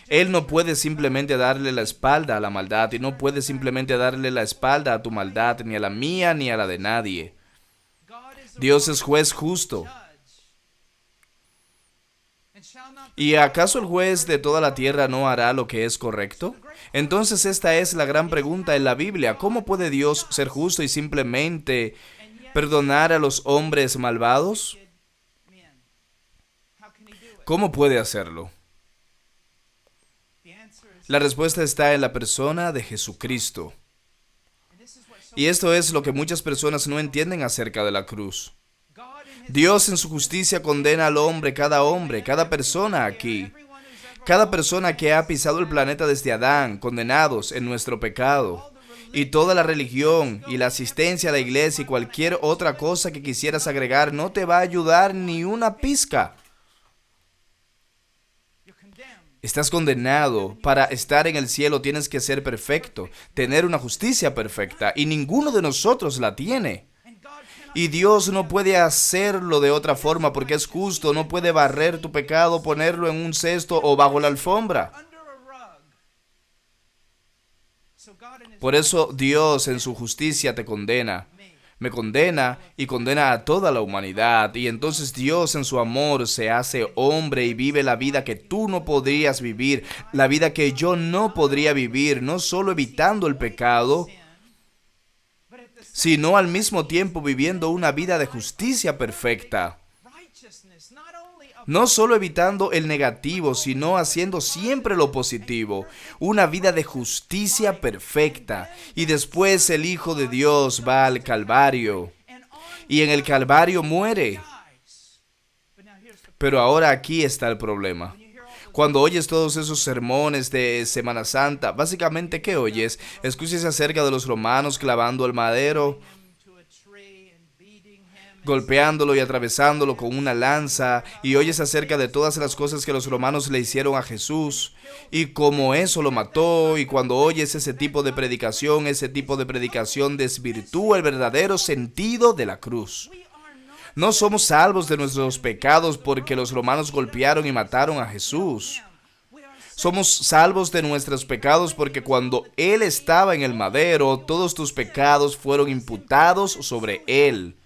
Él no puede simplemente darle la espalda a la maldad y no puede simplemente darle la espalda a tu maldad, ni a la mía ni a la de nadie. Dios es juez justo. ¿Y acaso el juez de toda la tierra no hará lo que es correcto? Entonces esta es la gran pregunta en la Biblia. ¿Cómo puede Dios ser justo y simplemente perdonar a los hombres malvados? ¿Cómo puede hacerlo? La respuesta está en la persona de Jesucristo. Y esto es lo que muchas personas no entienden acerca de la cruz. Dios en su justicia condena al hombre, cada persona aquí. Cada persona que ha pisado el planeta desde Adán, condenados en nuestro pecado. Y toda la religión y la asistencia a la iglesia y cualquier otra cosa que quisieras agregar no te va a ayudar ni una pizca. Estás condenado. Para estar en el cielo tienes que ser perfecto, tener una justicia perfecta, y ninguno de nosotros la tiene. Y Dios no puede hacerlo de otra forma porque es justo, no puede barrer tu pecado, ponerlo en un cesto o bajo la alfombra. Por eso Dios en su justicia te condena. Me condena y condena a toda la humanidad. Y entonces Dios en su amor se hace hombre y vive la vida que tú no podrías vivir, la vida que yo no podría vivir, no solo evitando el pecado, sino al mismo tiempo viviendo una vida de justicia perfecta. No solo evitando el negativo, sino haciendo siempre lo positivo. Una vida de justicia perfecta. Y después el Hijo de Dios va al Calvario. Y en el Calvario muere. Pero ahora aquí está el problema. Cuando oyes todos esos sermones de Semana Santa, básicamente, ¿qué oyes? Escuchas acerca de los romanos clavando al madero, golpeándolo y atravesándolo con una lanza, y oyes acerca de todas las cosas que los romanos le hicieron a Jesús, y cómo eso lo mató, y cuando oyes ese tipo de predicación desvirtúa el verdadero sentido de la cruz. No somos salvos de nuestros pecados porque los romanos golpearon y mataron a Jesús. Somos salvos de nuestros pecados porque cuando Él estaba en el madero, todos tus pecados fueron imputados sobre Él.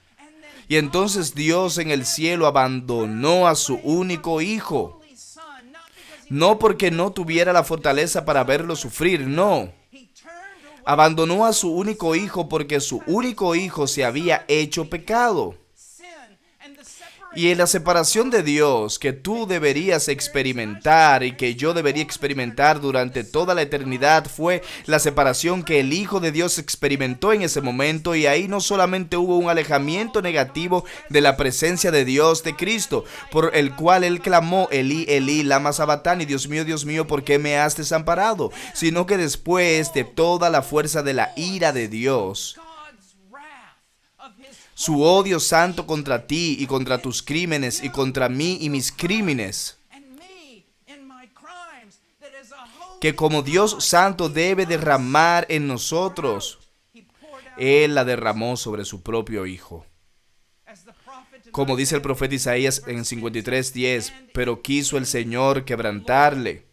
Y entonces Dios en el cielo abandonó a su único Hijo. No porque no tuviera la fortaleza para verlo sufrir, no. Abandonó a su único Hijo porque su único Hijo se había hecho pecado. Y en la separación de Dios que tú deberías experimentar y que yo debería experimentar durante toda la eternidad fue la separación que el Hijo de Dios experimentó en ese momento, y ahí no solamente hubo un alejamiento negativo de la presencia de Dios, de Cristo, por el cual Él clamó, Elí, Elí, lama sabactani, Dios mío, ¿por qué me has desamparado? Sino que después de toda la fuerza de la ira de Dios, su odio santo contra ti y contra tus crímenes y contra mí y mis crímenes, que como Dios santo debe derramar en nosotros, Él la derramó sobre su propio Hijo. Como dice el profeta Isaías en 53:10, pero quiso el Señor quebrantarle.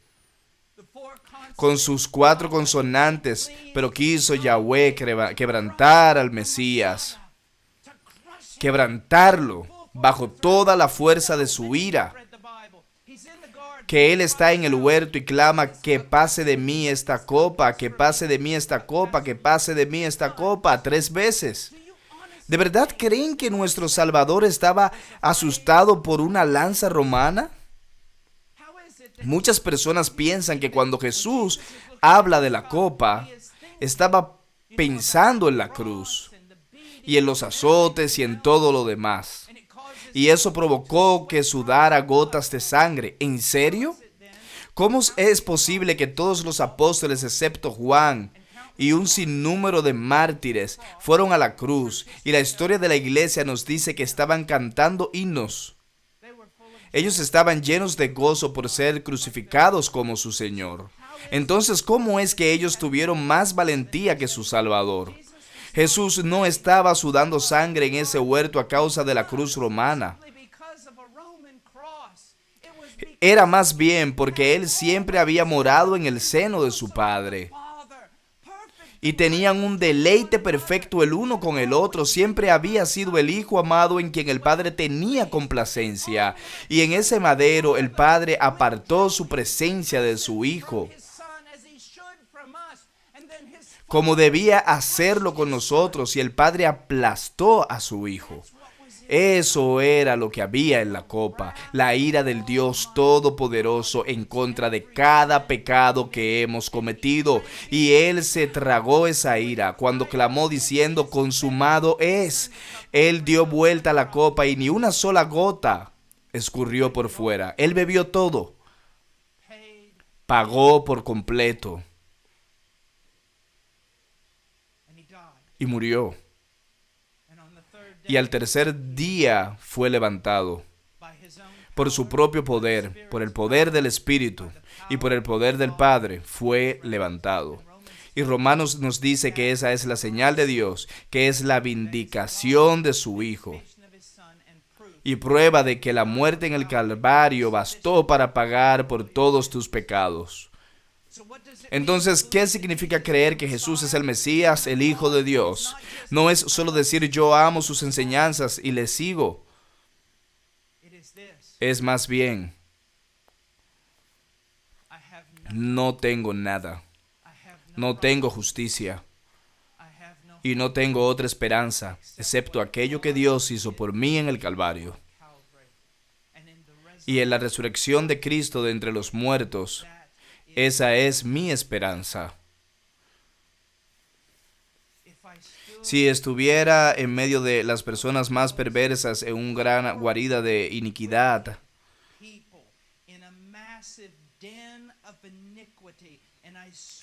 Con sus 4 consonantes, pero quiso Yahweh quebrantar al Mesías. Quebrantarlo bajo toda la fuerza de su ira. Que Él está en el huerto y clama, que pase de mí esta copa, que pase de mí esta copa, que pase de mí esta copa, 3 veces. ¿De verdad creen que nuestro Salvador estaba asustado por una lanza romana? Muchas personas piensan que cuando Jesús habla de la copa, estaba pensando en la cruz y en los azotes y en todo lo demás. Y eso provocó que sudara gotas de sangre. ¿En serio? ¿Cómo es posible que todos los apóstoles, excepto Juan, y un sinnúmero de mártires, fueron a la cruz? Y la historia de la iglesia nos dice que estaban cantando himnos. Ellos estaban llenos de gozo por ser crucificados como su Señor. Entonces, ¿cómo es que ellos tuvieron más valentía que su Salvador? Jesús no estaba sudando sangre en ese huerto a causa de la cruz romana. Era más bien porque Él siempre había morado en el seno de su Padre. Y tenían un deleite perfecto el uno con el otro. Siempre había sido el Hijo amado en quien el Padre tenía complacencia. Y en ese madero el Padre apartó su presencia de su Hijo, como debía hacerlo con nosotros, y el Padre aplastó a su Hijo. Eso era lo que había en la copa, la ira del Dios Todopoderoso en contra de cada pecado que hemos cometido. Y Él se tragó esa ira cuando clamó diciendo: consumado es. Él dio vuelta a la copa y ni una sola gota escurrió por fuera. Él bebió todo. Pagó por completo. Y murió. Y al tercer día fue levantado por su propio poder, por el poder del Espíritu y por el poder del Padre, fue levantado. Y Romanos nos dice que esa es la señal de Dios, que es la vindicación de su Hijo y prueba de que la muerte en el Calvario bastó para pagar por todos tus pecados. Entonces, ¿qué significa creer que Jesús es el Mesías, el Hijo de Dios? No es solo decir yo amo sus enseñanzas y le sigo. Es más bien, no tengo nada, no tengo justicia y no tengo otra esperanza excepto aquello que Dios hizo por mí en el Calvario. Y en la resurrección de Cristo de entre los muertos, esa es mi esperanza. Si estuviera en medio de las personas más perversas en una gran guarida de iniquidad,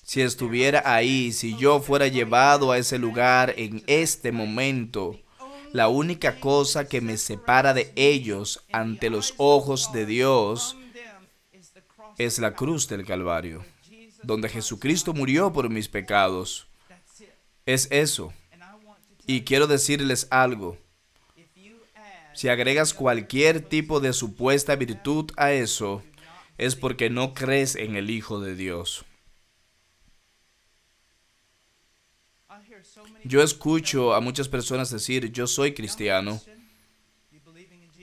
si estuviera ahí, si yo fuera llevado a ese lugar en este momento, la única cosa que me separa de ellos ante los ojos de Dios es la cruz del Calvario, donde Jesucristo murió por mis pecados. Es eso. Y quiero decirles algo. Si agregas cualquier tipo de supuesta virtud a eso, es porque no crees en el Hijo de Dios. Yo escucho a muchas personas decir: yo soy cristiano.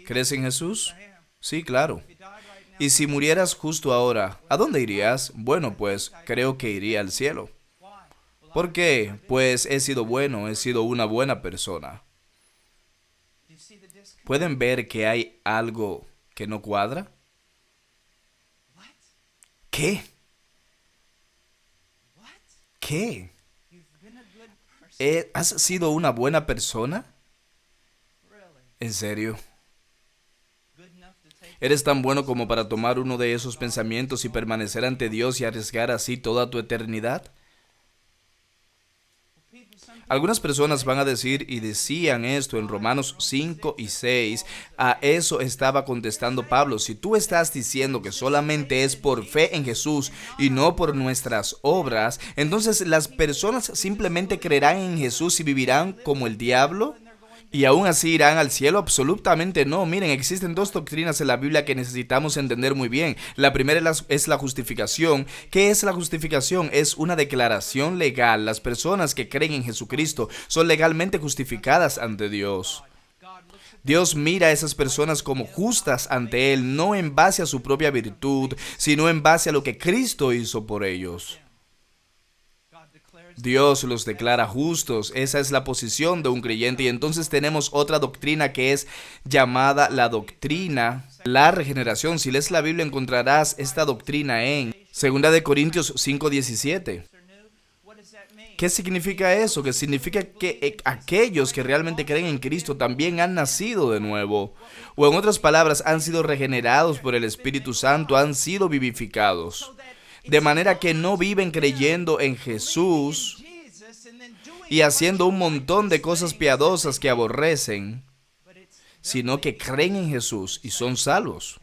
¿Crees en Jesús? Sí, claro. Y si murieras justo ahora, ¿a dónde irías? Bueno, pues creo que iría al cielo. ¿Por qué? Pues he sido bueno, he sido una buena persona. ¿Pueden ver que hay algo que no cuadra? ¿Qué? ¿Qué? ¿Has sido una buena persona? ¿En serio? ¿Eres tan bueno como para tomar uno de esos pensamientos y permanecer ante Dios y arriesgar así toda tu eternidad? Algunas personas van a decir, y decían esto en Romanos 5 y 6, a eso estaba contestando Pablo: si tú estás diciendo que solamente es por fe en Jesús y no por nuestras obras, entonces las personas simplemente creerán en Jesús y vivirán como el diablo. ¿Y aún así irán al cielo? Absolutamente no. Miren, existen dos doctrinas en la Biblia que necesitamos entender muy bien. La primera es la justificación. ¿Qué es la justificación? Es una declaración legal. Las personas que creen en Jesucristo son legalmente justificadas ante Dios. Dios mira a esas personas como justas ante Él, no en base a su propia virtud, sino en base a lo que Cristo hizo por ellos. Dios los declara justos. Esa es la posición de un creyente. Y entonces tenemos otra doctrina que es llamada la doctrina, la regeneración. Si lees la Biblia encontrarás esta doctrina en 2 Corintios 5:17. ¿Qué significa eso? Que significa que aquellos que realmente creen en Cristo también han nacido de nuevo. O en otras palabras, han sido regenerados por el Espíritu Santo, han sido vivificados. De manera que no viven creyendo en Jesús y haciendo un montón de cosas piadosas que aborrecen, sino que creen en Jesús y son salvos.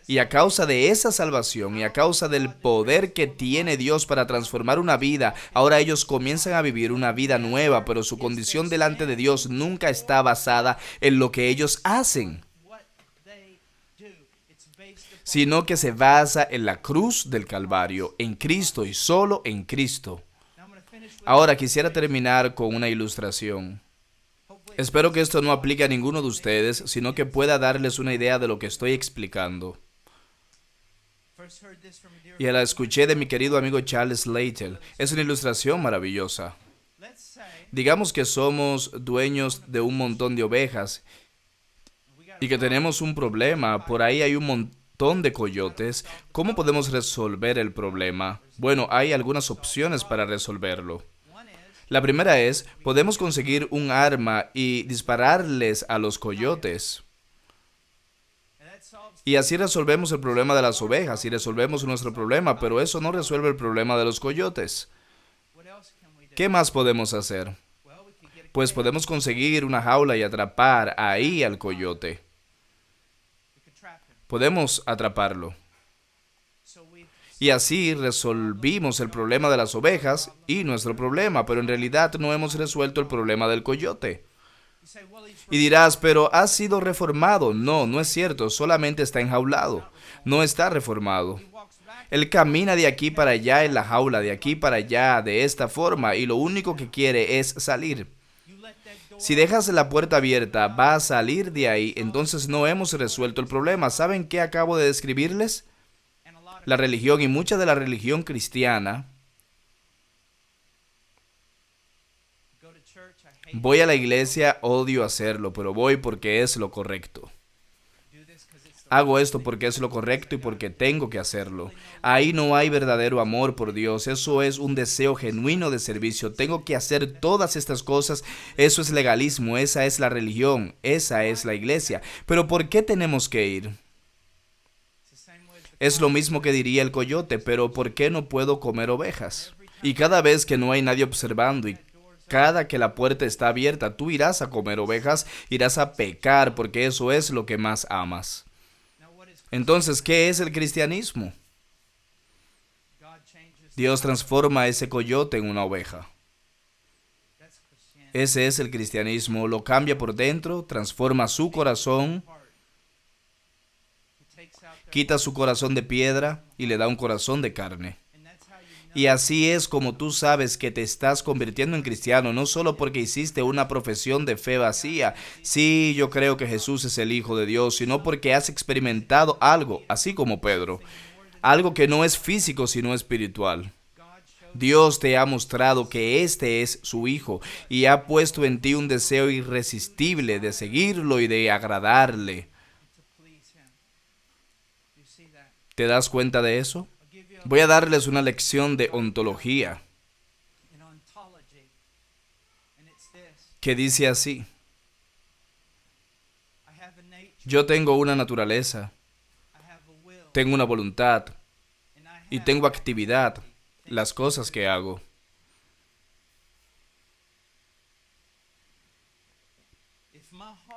Y a causa de esa salvación y a causa del poder que tiene Dios para transformar una vida, ahora ellos comienzan a vivir una vida nueva, pero su condición delante de Dios nunca está basada en lo que ellos hacen, sino que se basa en la cruz del Calvario, en Cristo y solo en Cristo. Ahora quisiera terminar con una ilustración. Espero que esto no aplique a ninguno de ustedes, sino que pueda darles una idea de lo que estoy explicando. Y la escuché de mi querido amigo Charles Slater. Es una ilustración maravillosa. Digamos que somos dueños de un montón de ovejas y que tenemos un problema. Por ahí hay un montón de coyotes. ¿Cómo podemos resolver el problema? Bueno, hay algunas opciones para resolverlo. La primera es, podemos conseguir un arma y dispararles a los coyotes. Y así resolvemos el problema de las ovejas y resolvemos nuestro problema, pero eso no resuelve el problema de los coyotes. ¿Qué más podemos hacer? Pues podemos conseguir una jaula y atrapar ahí al coyote. Podemos atraparlo. Y así resolvimos el problema de las ovejas y nuestro problema, pero en realidad no hemos resuelto el problema del coyote. Y dirás, pero ha sido reformado. No, no es cierto, solamente está enjaulado. No está reformado. Él camina de aquí para allá en la jaula, de aquí para allá, de esta forma, y lo único que quiere es salir. Si dejas la puerta abierta, va a salir de ahí, entonces no hemos resuelto el problema. ¿Saben qué acabo de describirles? La religión y mucha de la religión cristiana. Voy a la iglesia, odio hacerlo, pero voy porque es lo correcto. Hago esto porque es lo correcto y porque tengo que hacerlo. Ahí no hay verdadero amor por Dios. Eso es un deseo genuino de servicio. Tengo que hacer todas estas cosas. Eso es legalismo. Esa es la religión. Esa es la iglesia. Pero ¿por qué tenemos que ir? Es lo mismo que diría el coyote, pero ¿por qué no puedo comer ovejas? Y cada vez que no hay nadie observando y cada que la puerta está abierta, tú irás a comer ovejas, irás a pecar, porque eso es lo que más amas. Entonces, ¿qué es el cristianismo? Dios transforma a ese coyote en una oveja. Ese es el cristianismo. Lo cambia por dentro, transforma su corazón, quita su corazón de piedra y le da un corazón de carne. Y así es como tú sabes que te estás convirtiendo en cristiano, no solo porque hiciste una profesión de fe vacía, sí, yo creo que Jesús es el Hijo de Dios, sino porque has experimentado algo, así como Pedro, algo que no es físico sino espiritual. Dios te ha mostrado que este es su Hijo y ha puesto en ti un deseo irresistible de seguirlo y de agradarle. ¿Te das cuenta de eso? Voy a darles una lección de ontología que dice así. Yo tengo una naturaleza, tengo una voluntad y tengo actividad, las cosas que hago.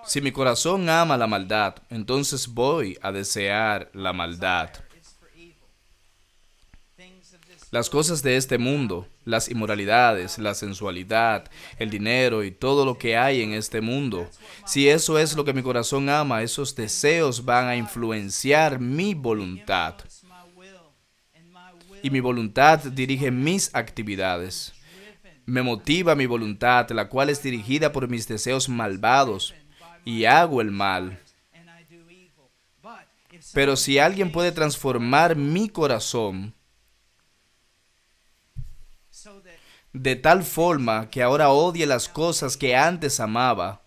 Si mi corazón ama la maldad, entonces voy a desear la maldad. Las cosas de este mundo, las inmoralidades, la sensualidad, el dinero y todo lo que hay en este mundo. Si eso es lo que mi corazón ama, esos deseos van a influenciar mi voluntad. Y mi voluntad dirige mis actividades. Me motiva mi voluntad, la cual es dirigida por mis deseos malvados, y hago el mal. Pero si alguien puede transformar mi corazón de tal forma que ahora odie las cosas que antes amaba,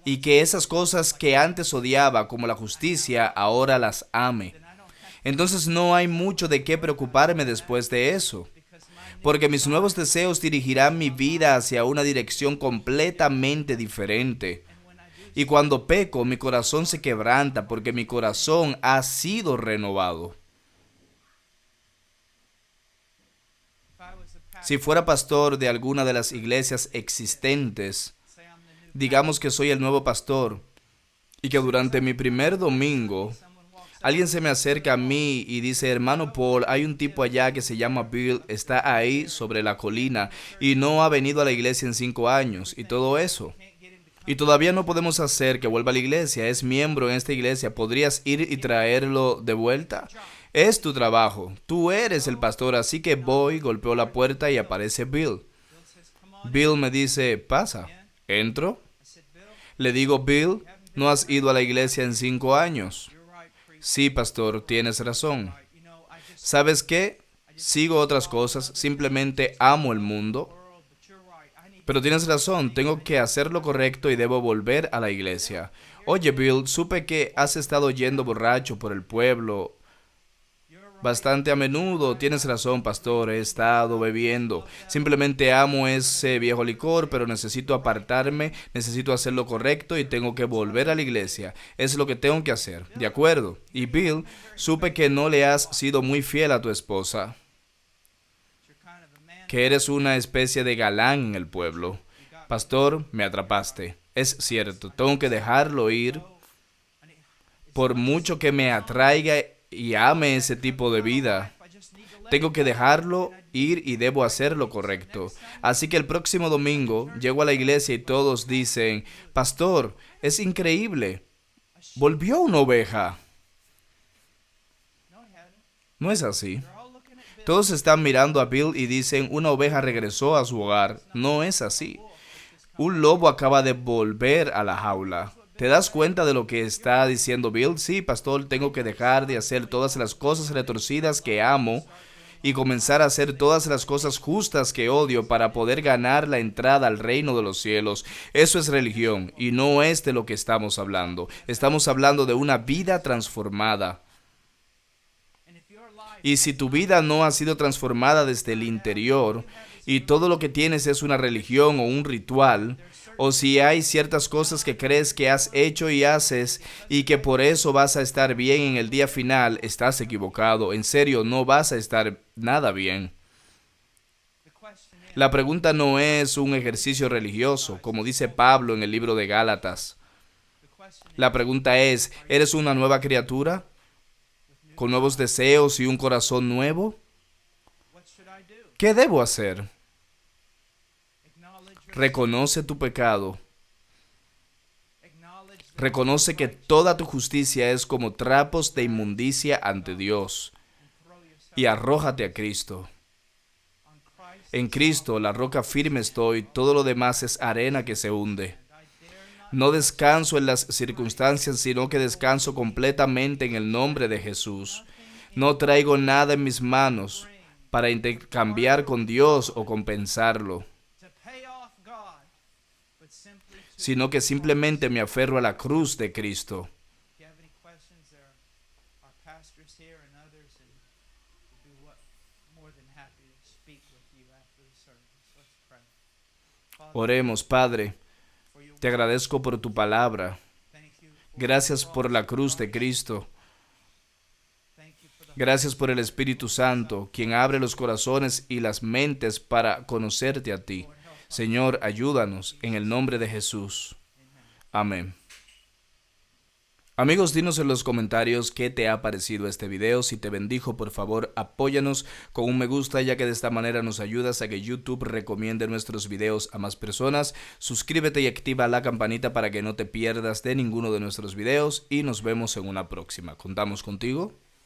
y que esas cosas que antes odiaba, como la justicia, ahora las ame, entonces no hay mucho de qué preocuparme después de eso, porque mis nuevos deseos dirigirán mi vida hacia una dirección completamente diferente. Y cuando peco, mi corazón se quebranta, porque mi corazón ha sido renovado. Si fuera pastor de alguna de las iglesias existentes, digamos que soy el nuevo pastor, y que durante mi primer domingo Alguien se me acerca a mí y dice, hermano Paul, hay un tipo allá que se llama Bill, está ahí sobre la colina y no ha venido a la iglesia en 5 años y todo eso. Y todavía no podemos hacer que vuelva a la iglesia, es miembro en esta iglesia, ¿podrías ir y traerlo de vuelta? Es tu trabajo, tú eres el pastor, así que voy, golpeo la puerta y aparece Bill. Bill me dice, pasa, ¿entro? Le digo, Bill, no has ido a la iglesia en 5 años. Sí, pastor, tienes razón. ¿Sabes qué? Sigo otras cosas, simplemente amo el mundo. Pero tienes razón, tengo que hacer lo correcto y debo volver a la iglesia. Oye, Bill, supe que has estado yendo borracho por el pueblo bastante a menudo. Tienes razón, pastor, he estado bebiendo. Simplemente amo ese viejo licor, pero necesito apartarme, necesito hacer lo correcto y tengo que volver a la iglesia. Es lo que tengo que hacer, ¿de acuerdo? Y Bill, supe que no le has sido muy fiel a tu esposa, que eres una especie de galán en el pueblo. Pastor, me atrapaste. Es cierto, tengo que dejarlo ir. Por mucho que me atraiga y ame ese tipo de vida, tengo que dejarlo ir y debo hacer lo correcto. Así que el próximo domingo llego a la iglesia y todos dicen, pastor, es increíble, volvió una oveja. No es así. Todos están mirando a Bill y dicen, una oveja regresó a su hogar. No es así. Un lobo acaba de volver a la jaula. ¿Te das cuenta de lo que está diciendo Bill? Sí, pastor, tengo que dejar de hacer todas las cosas retorcidas que amo y comenzar a hacer todas las cosas justas que odio para poder ganar la entrada al reino de los cielos. Eso es religión y no es de lo que estamos hablando. Estamos hablando de una vida transformada. Y si tu vida no ha sido transformada desde el interior y todo lo que tienes es una religión o un ritual, o si hay ciertas cosas que crees que has hecho y haces y que por eso vas a estar bien en el día final, estás equivocado. En serio, no vas a estar nada bien. La pregunta no es un ejercicio religioso, como dice Pablo en el libro de Gálatas. La pregunta es, ¿eres una nueva criatura? ¿Con nuevos deseos y un corazón nuevo? ¿Qué debo hacer? Reconoce tu pecado. Reconoce que toda tu justicia es como trapos de inmundicia ante Dios. Y arrójate a Cristo. En Cristo, la roca firme estoy, todo lo demás es arena que se hunde. No descanso en las circunstancias, sino que descanso completamente en el nombre de Jesús. No traigo nada en mis manos para intercambiar con Dios o compensarlo, sino que simplemente me aferro a la cruz de Cristo. Oremos, Padre. Te agradezco por tu palabra. Gracias por la cruz de Cristo. Gracias por el Espíritu Santo, quien abre los corazones y las mentes para conocerte a ti. Señor, ayúdanos en el nombre de Jesús. Amén. Amigos, dinos en los comentarios qué te ha parecido este video. Si te bendijo, por favor, apóyanos con un me gusta, ya que de esta manera nos ayudas a que YouTube recomiende nuestros videos a más personas. Suscríbete y activa la campanita para que no te pierdas de ninguno de nuestros videos y nos vemos en una próxima. ¿Contamos contigo?